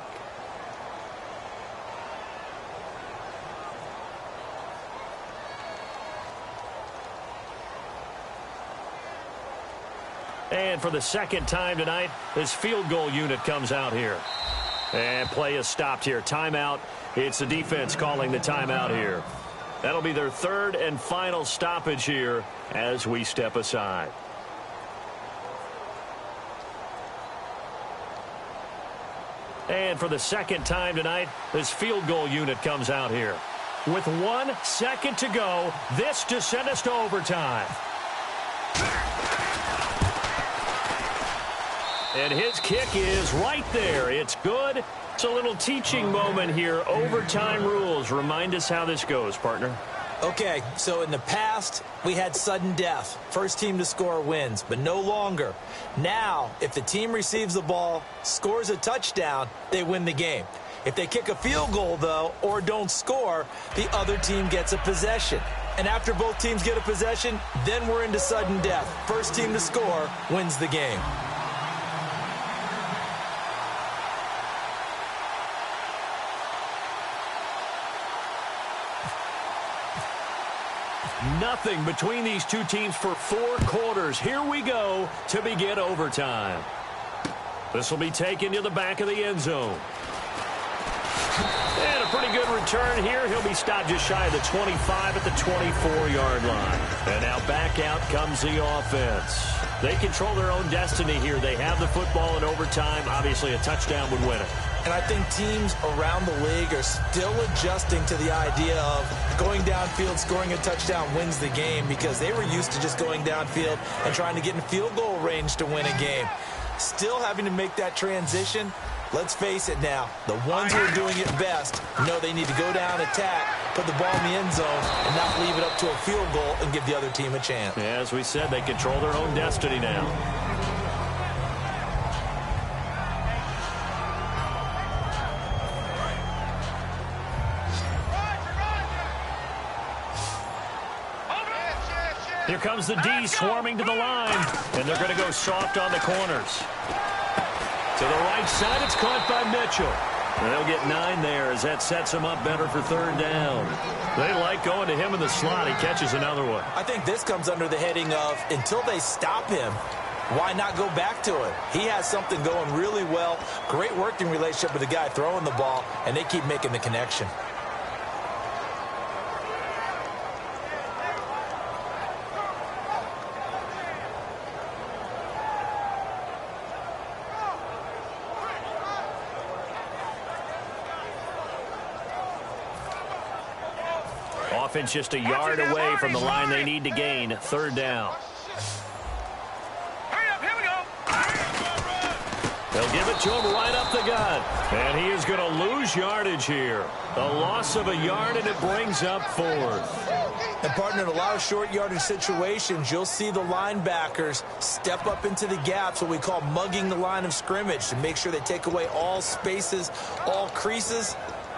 And for the second time tonight, this field goal unit comes out here. And play is stopped here. Timeout. It's the defense calling the timeout here. That'll be their third and final stoppage here as we step aside. And for the second time tonight, this field goal unit comes out here. With 1 second to go, this to send us to overtime. And his kick is right there. It's good. It's a little teaching moment here. Overtime rules. Remind us how this goes, partner. Okay, so in the past, we had sudden death. First team to score wins, but no longer. Now, if the team receives the ball, scores a touchdown, they win the game. If they kick a field goal, though, or don't score, the other team gets a possession. And after both teams get a possession, then we're into sudden death. First team to score wins the game. Nothing between these two teams for 4 quarters. Here we go to begin overtime. This will be taken to the back of the end zone. And a pretty good return here. He'll be stopped just shy of the 25 at the 24-yard line. And now back out comes the offense. They control their own destiny here. They have the football in overtime. Obviously, a touchdown would win it. And I think teams around the league are still adjusting to the idea of going downfield, scoring a touchdown wins the game, because they were used to just going downfield and trying to get in field goal range to win a game. Still having to make that transition. Let's face it now, the ones who are doing it best know they need to go down, attack, put the ball in the end zone and not leave it up to a field goal and give the other team a chance. Yeah, as we said, they control their own destiny now. Here comes the D swarming to the line, and they're going to go soft on the corners. To the right side, it's caught by Mitchell. And they'll get 9 there as that sets him up better for third down. They like going to him in the slot. He catches another one. I think this comes under the heading of until they stop him, why not go back to it? He has something going really well. Great working relationship with the guy throwing the ball, and they keep making the connection. Offense just a yard away from the line they need to gain. Third down. Hurry up, here we go. They'll give it to him right up the gut. And he is going to lose yardage here. A loss of a yard, and it brings up 4th. And, partner, in a lot of short yardage situations, you'll see the linebackers step up into the gaps, what we call mugging the line of scrimmage, to make sure they take away all spaces, all creases.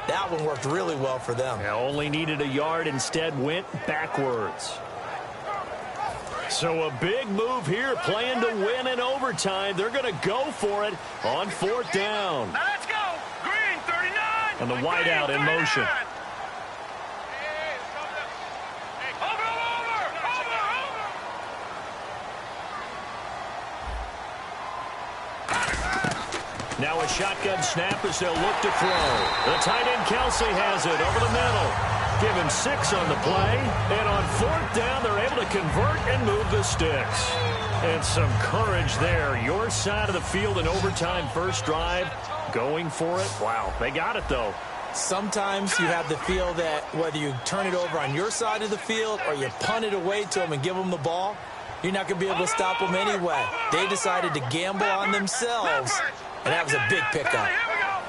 That one worked really well for them. Now only needed a yard, instead went backwards. So a big move here, playing to win in overtime. They're going to go for it on 4th down. Now let's go. Green, 39. And the wideout in motion. Now a shotgun snap as they'll look to throw. The tight end Kelsey has it over the middle. Give him 6 on the play. And on 4th down, they're able to convert and move the sticks. And some courage there. Your side of the field in overtime, first drive, going for it. Wow, they got it, though. Sometimes you have the feel that whether you turn it over on your side of the field or you punt it away to them and give them the ball, you're not going to be able to stop them anyway. They decided to gamble on themselves, and that was a big pickup. Here we go.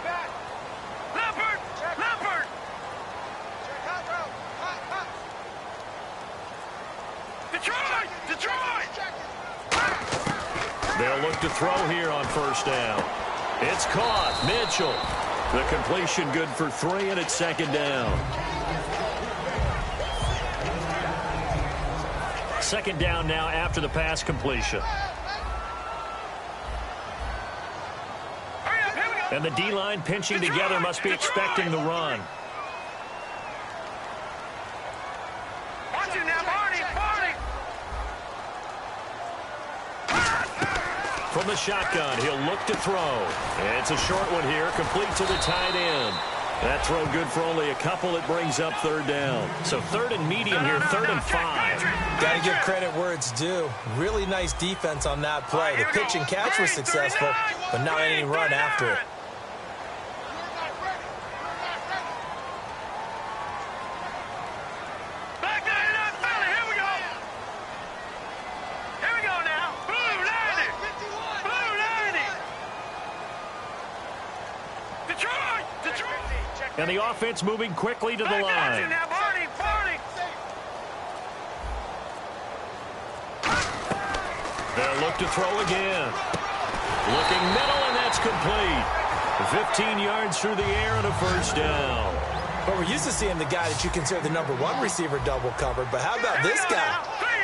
Leopard, Leopard. Detroit, Detroit. They'll look to throw here on first down. It's caught. Mitchell. The completion good for 3, and it's 2nd down. 2nd down now after the pass completion. And the D-line pinching together, must be expecting the run. Watch it now, Barney, Barney. From the shotgun, he'll look to throw. And it's a short one here, complete to the tight end. That throw good for only a couple. It brings up 3rd down. So 3rd and medium here, 3rd and 5. Got to give credit where it's due. Really nice defense on that play. The pitch and catch was successful, but not any run after it. Back there in that belly. Here we go. Here we go now. Blue 90. Blue 90. Detroit, Detroit. And the offense moving quickly to the line. Now, Barney, Barney. They'll look to throw again. Looking middle, and that's complete. 15 yards through the air and a first down. But we're used to seeing the guy that you consider the #1 receiver double covered. But how about this guy?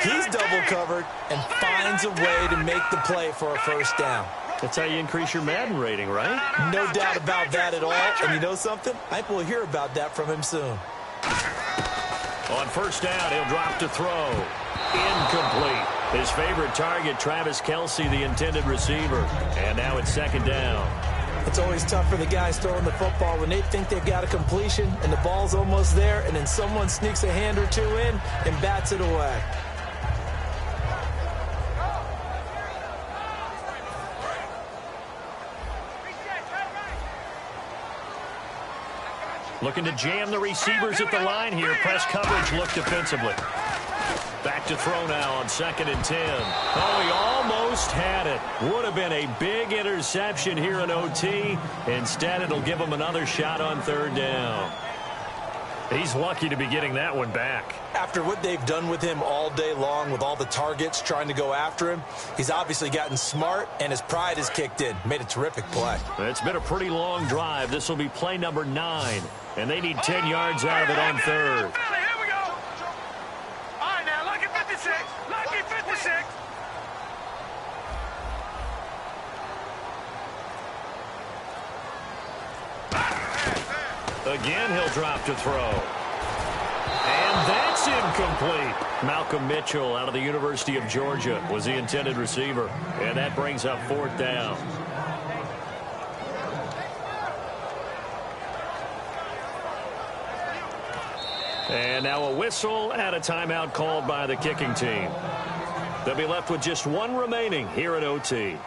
He's double covered and finds a way to make the play for a first down. That's how you increase your Madden rating, right? No doubt about that at all. And you know something? I think we'll hear about that from him soon. On first down, he'll drop to throw. Incomplete. His favorite target, Travis Kelce, the intended receiver. And now it's 2nd down. It's always tough for the guys throwing the football when they think they've got a completion and the ball's almost there, and then someone sneaks a hand or two in and bats it away. Looking to jam the receivers at the line here. Press coverage look defensively. Back to throw now on 2nd and 10. Oh, he almost had it. Would have been a big interception here in OT. Instead, it'll give him another shot on 3rd down. He's lucky to be getting that one back. After what they've done with him all day long with all the targets trying to go after him, he's obviously gotten smart and his pride has kicked in. Made a terrific play. It's been a pretty long drive. This will be play number 9, and they need 10 yards out of it on third. Here we go. All right, now, lucky 56. Lucky 56. Again, he'll drop to throw. And that's incomplete. Malcolm Mitchell out of the University of Georgia was the intended receiver. And that brings up 4th down. And now a whistle and a timeout called by the kicking team. They'll be left with just one remaining here at OT.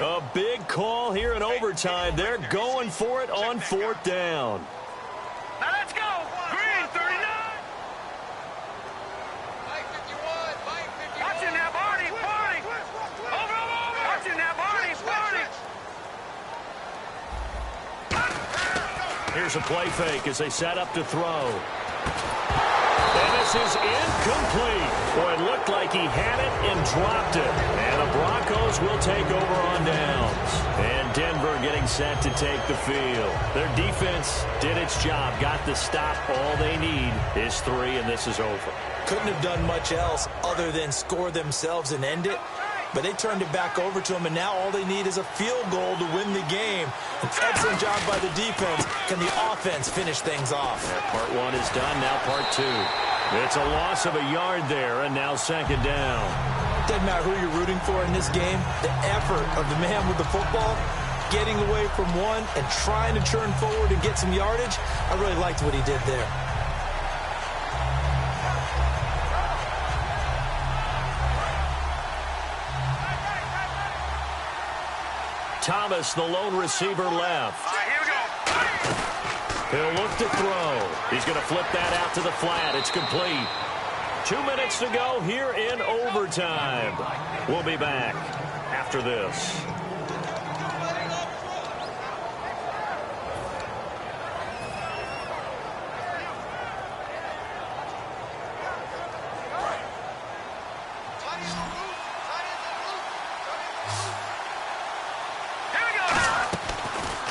A big call here in overtime. They're going for it on 4th down. Now let's go. Green, 39. Watching that Barney. Over. Watching that Barney. Here's a play fake as they set up to throw. And this is incomplete. Boy, it looked like he had it and dropped it. And the Broncos will take over on downs. And Denver getting set to take the field. Their defense did its job, got the stop. All they need is 3, and this is over. Couldn't have done much else other than score themselves and end it. But they turned it back over to them, and now all they need is a field goal to win the game. An excellent job by the defense. Can the offense finish things off? Yeah, part 1 is done, now part 2. It's a loss of a yard there, and now 2nd down. Doesn't matter who you're rooting for in this game. The effort of the man with the football, getting away from one and trying to turn forward and get some yardage, I really liked what he did there. Thomas, the lone receiver, left. All right, here we go. He'll look to throw. He's going to flip that out to the flat. It's complete. 2 minutes to go here in overtime. We'll be back after this.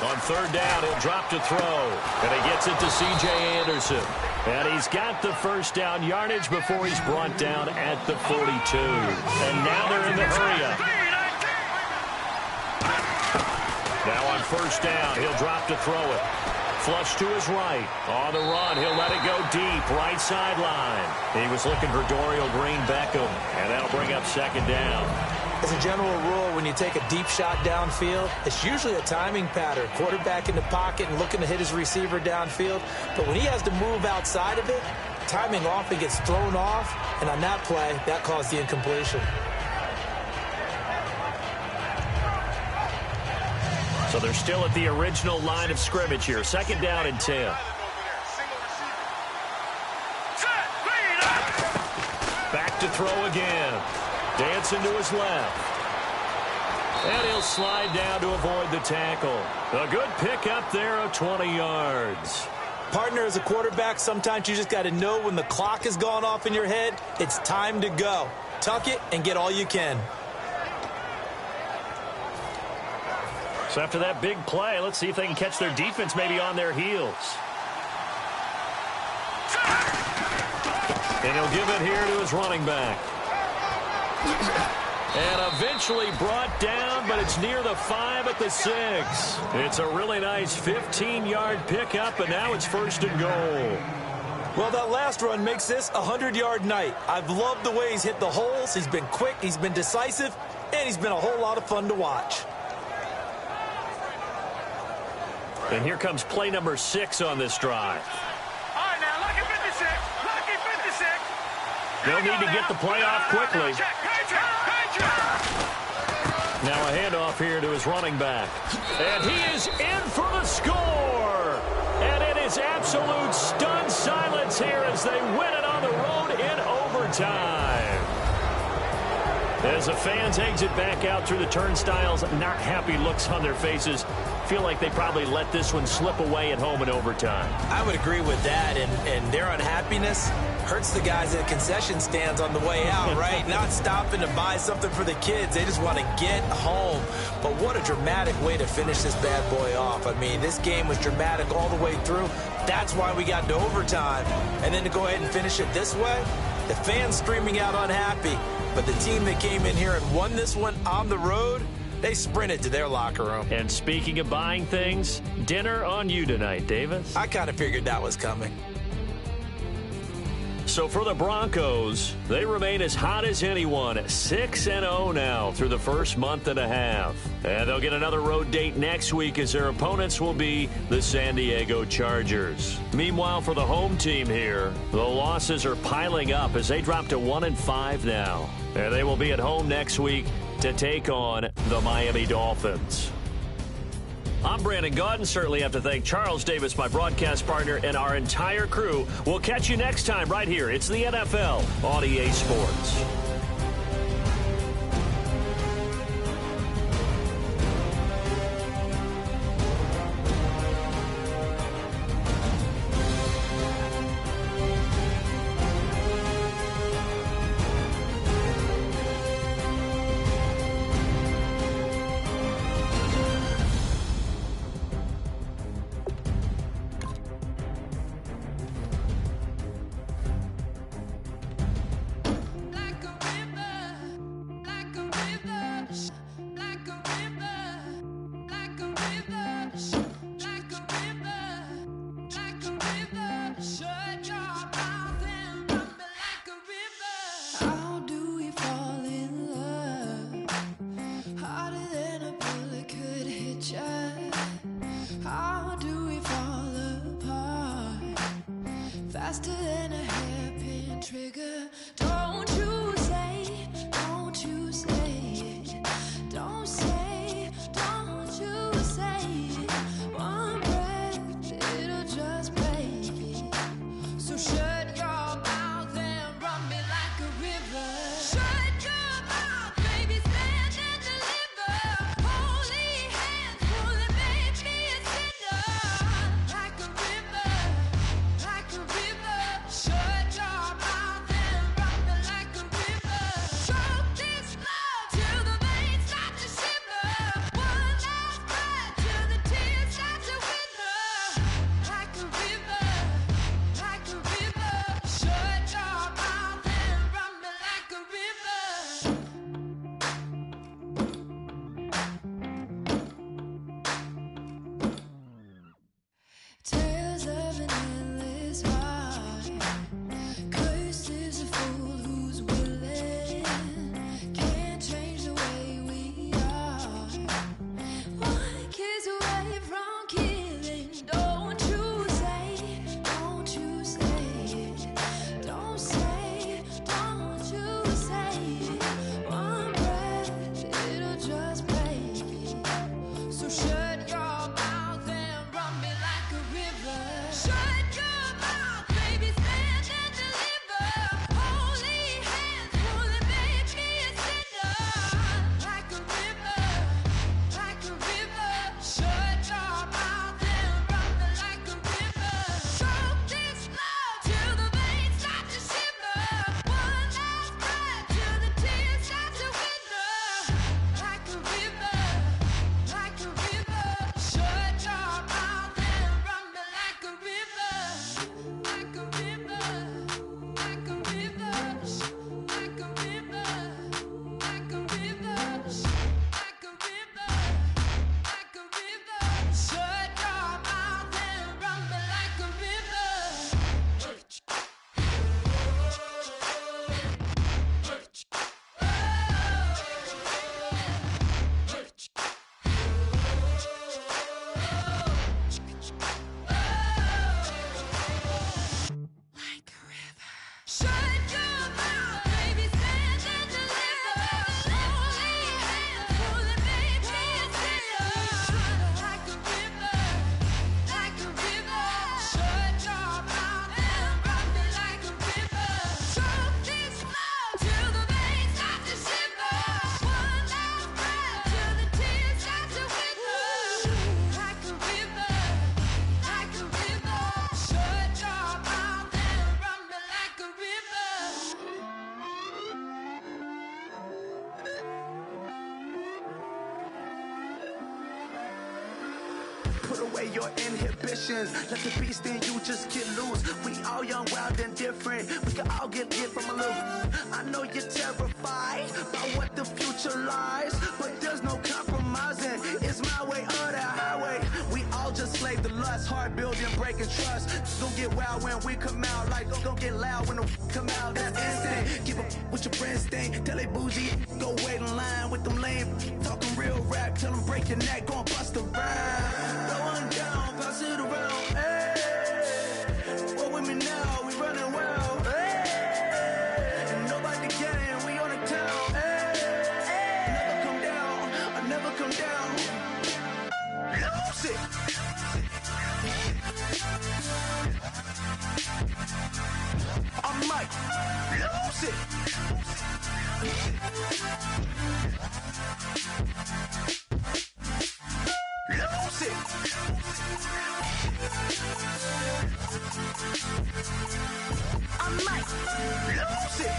On 3rd down, he'll drop to throw. And he gets it to C.J. Anderson. And he's got the 1st down yardage before he's brought down at the 42. And now they're in the hurry-up. Now on 1st down, he'll drop to throw it. Flush to his right. On the run, he'll let it go deep, right sideline. He was looking for Dorial Green-Beckham, and that'll bring up 2nd down. As a general rule, when you take a deep shot downfield, it's usually a timing pattern. Quarterback in the pocket and looking to hit his receiver downfield. But when he has to move outside of it, timing often gets thrown off. And on that play, that caused the incompletion. So they're still at the original line of scrimmage here. 2nd down and 10. Back to throw again. Dancing to his left. And he'll slide down to avoid the tackle. A good pickup there of 20 yards. Partner, as a quarterback, sometimes you just got to know when the clock has gone off in your head, it's time to go. Tuck it and get all you can. So after that big play, let's see if they can catch their defense maybe on their heels. And he'll give it here to his running back. And eventually brought down, but it's near the 5 at the 6. It's a really nice 15-yard pickup, and now it's 1st and goal. Well, that last run makes this a 100-yard night. I've loved the way he's hit the holes. He's been quick, he's been decisive, and he's been a whole lot of fun to watch. And here comes play number 6 on this drive. All right, now, lucky 56. Lucky 56. They'll need to get the play off quickly. Now a handoff here to his running back. And he is in for the score. And it is absolute stunned silence here as they win it on the road in overtime. As the fans exit back out through the turnstiles, not happy looks on their faces. Feel like they probably let this one slip away at home in overtime. I would agree with that, and their unhappiness hurts the guys at concession stands on the way out, right? Not stopping to buy something for the kids. They just want to get home. But what a dramatic way to finish this bad boy off. I mean, this game was dramatic all the way through. That's why we got to overtime. And then to go ahead and finish it this way, the fans streaming out unhappy. But the team that came in here and won this one on the road, they sprinted to their locker room. And speaking of buying things, dinner on you tonight, Davis. I kind of figured that was coming. So for the Broncos, they remain as hot as anyone, 6-0 now through the first month and a half. And they'll get another road date next week as their opponents will be the San Diego Chargers. Meanwhile, for the home team here, the losses are piling up as they drop to 1-5 now. And they will be at home next week to take on the Miami Dolphins. I'm Brandon Gaudin. Certainly have to thank Charles Davis, my broadcast partner, and our entire crew. We'll catch you next time right here. It's the NFL on EA Sports. Faster than a hairpin trigger. Don't you say, don't you say it. Don't say, don't you say it. One breath, it'll just break it. So shut your mouth and run me like a river. Shut your mouth, baby, stand and deliver. Holy hands, pulling, make me a sinner. Like a river, like a river. Shut your mouth and run me like a river. Choke this love till the veins start to shiver. One last breath till the tears start to wither. Like a river, like a river. Shut your mouth and run me like a river. Tales of an endless ride. Cursed is a fool who's willing. Can't change the way we are. One kiss away from killing. Don't you say, don't you say it. Don't say, don't you say it. One breath, it'll just break it. So shut your mouth and run me like a river. away your inhibitions. Let the beast in you just get loose. We all young, wild, and different. We can all get from a little. I know you're terrified by what the future lies, but there's no compromising. It's my way or the highway. We all just slave the lust, heart building, breaking trust. Don't get wild when we come out, like don't get loud when the come out. That's instant. Keep up with your friends thing. Tell they bougie, go wait in line with them lame. Talking real rap, tell them break your neck, go and bust a rhyme. Throw one down, pass it around. Hey, what with me now? We running wild. Hey, and nobody can. We on the town. Hey, never come down. I never come down. Lose it. I might lose it. Lose it. I might lose it.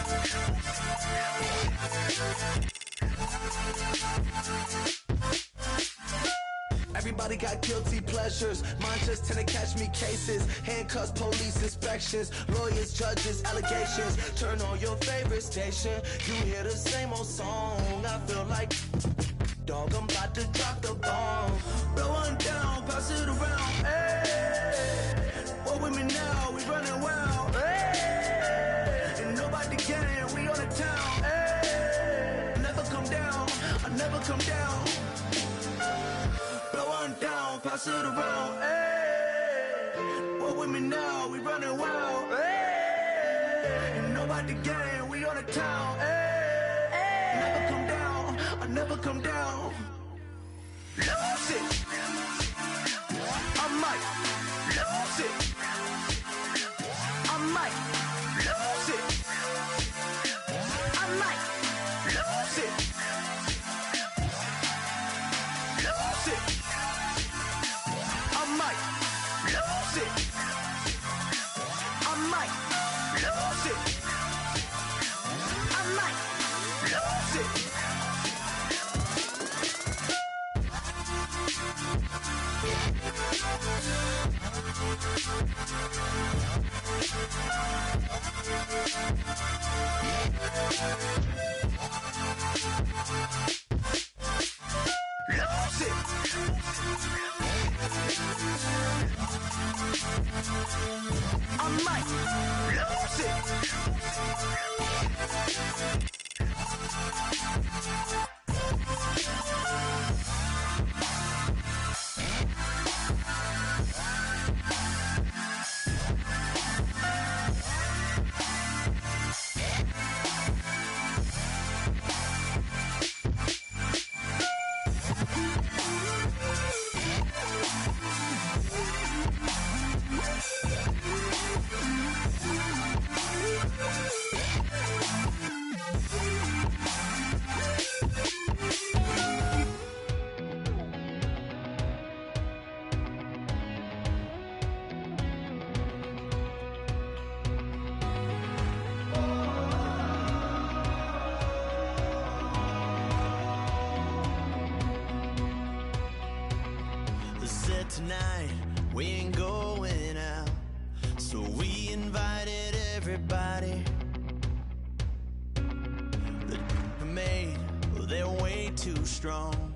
Everybody got guilty pleasures. Mine just tend to catch me cases. Handcuffs, police inspections, lawyers, judges, allegations. Turn on your favorite station. You hear the same old song. I feel like, dog, I'm about to drop the bomb. Blow one down, pass it around. Hey, what with me now? We running wild. Hey, and nobody can. We on the town. Hey, never come down. I never come down. Blow one down, pass it around. Hey, what with me now? We running wild. Hey, and nobody can. We on the town. Hey, never come down. I never come down. Lose it. I might lose it. I might lose it. I might lose it. Lose it. I might lose it. I might lose it. I might lose it. Lose it. I might lose it. Tonight we ain't going out, so we invited everybody. The made, well, they're way too strong,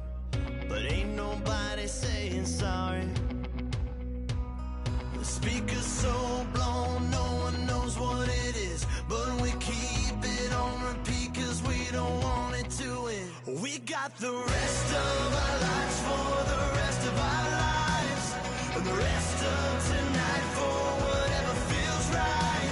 but ain't nobody saying sorry. The speaker's so blown, no one knows what it is, but we keep it on repeat cause we don't want it to end. We got the rest of our lives for the rest of our lives. And the rest of tonight for whatever feels right.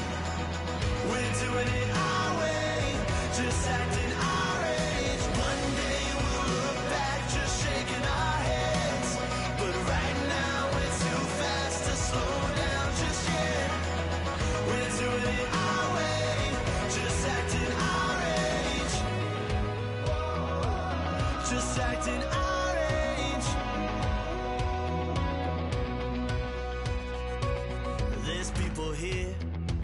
We're doing it our way, just acting our age. One day we'll look back just shaking our heads, but right now we're too fast to slow down just yet. We're doing it our way, just acting our age. Just acting our age. Here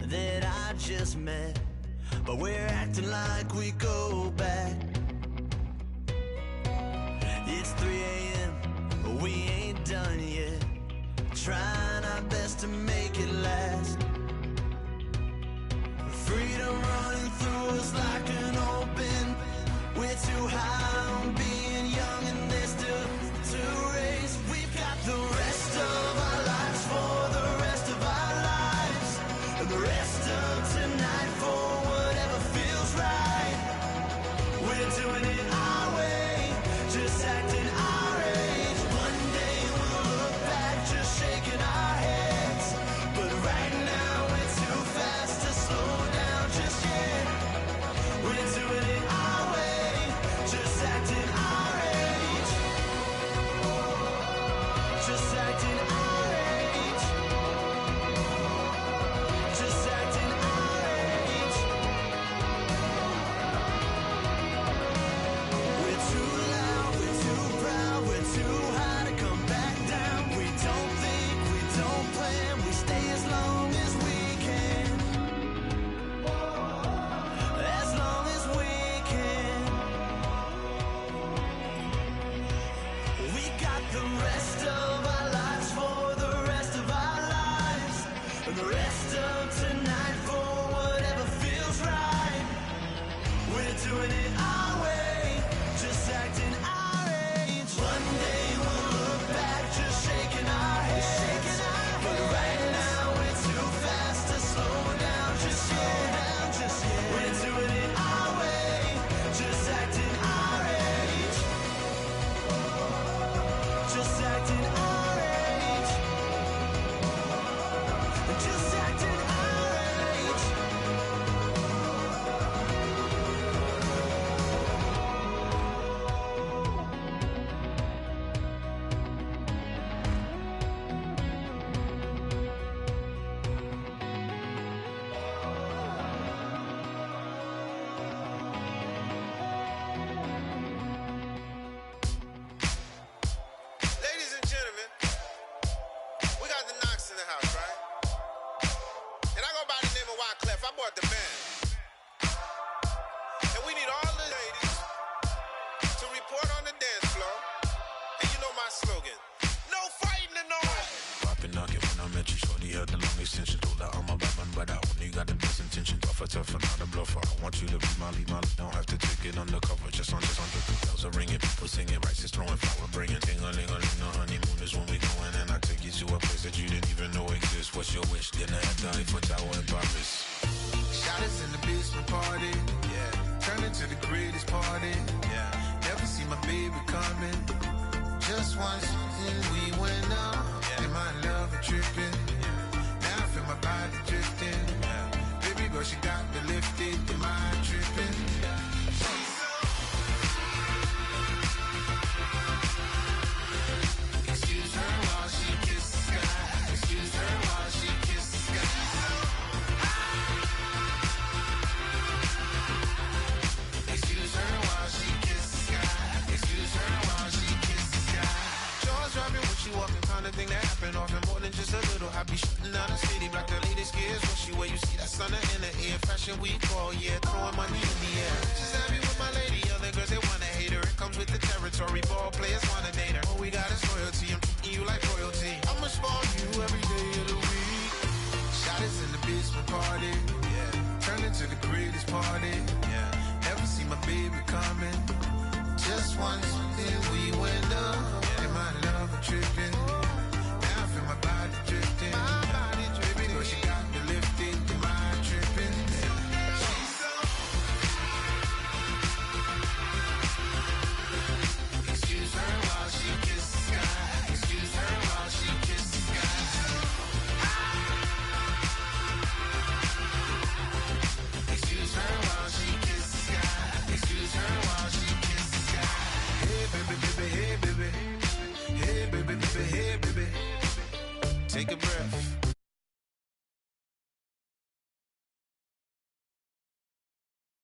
that I just met, but we're acting like we go back. It's 3 a.m., but we ain't done yet. trying our best to make it last. Freedom running through us like an open. We're too high on being young and there's still to race. We've got the rest of our lives for the rest of our lives, and the rest of tonight for whatever feels right. We're doing it our way, just acting our age. One day we'll look back just shaking our heads, but right now we're too fast to slow down just yet. We're doing it our way, just acting our age. Just acting our age. Just acting our age. We're too loud, we're too proud, we're too high to come back down. We don't think, we don't plan, we stay as long as we can. As long as we can. We got the rest of our lives for the rest of our lives, and the rest of tonight for whatever feels right. We're doing it our way, just acting our age. One day we'll look back just shaking our heads, but right now we're too fast to slow down just yet. We're doing it our way, just acting our age. Just acting our age. Just acting our age. Ladies and gentlemen, we got the Knox in the house, right? And I go by the name of Wyclef. I bought the band. And we need all the ladies to report on the dance floor. And you know my slogan, no fighting in no way. Popping knock it when I met you, shorty had the long extension. Told her I'm a Batman, but I only got the best intention. Tougher, not a bluffer. I want you to be my lead, don't have to take it undercover. Just on the bells are ringing, people singing, rice is throwing, flower bringing. Ting-a-ling-a-ling, the honeymoon is when we going, and I take you to a place that you didn't even know exists. What's your wish? Dinner at the Eiffel Tower in Paris. Shot us in the basement party, yeah. Turn into the greatest party, yeah. Never see my baby coming. Just once, and we went up, yeah. And my love a tripping, yeah. Now I feel my body drifting, yeah. Baby girl, she got me lifted, am I tripping? Yeah. Excuse her while she kisses the sky. Excuse her while she kisses the sky. Excuse her while she kisses the sky. Excuse her while she kisses the sky. Jaws dropping when she walking, kind of thing that happen often. More than just a little happy shooting down the city. Black the latest gears when she wear. You see that sun in the air. Fashion week all year, throwing money in the air. She's happy with my lady. Other girls they wanna hate her. It comes with the territory. Ball players wanna date her. All we got is loyalty. I'm treating you like royalty. I'ma spoil you every day of the week. Shot us in the basement party, yeah. Turn into the greatest party, yeah. Never see my baby coming. Just once, then we went up.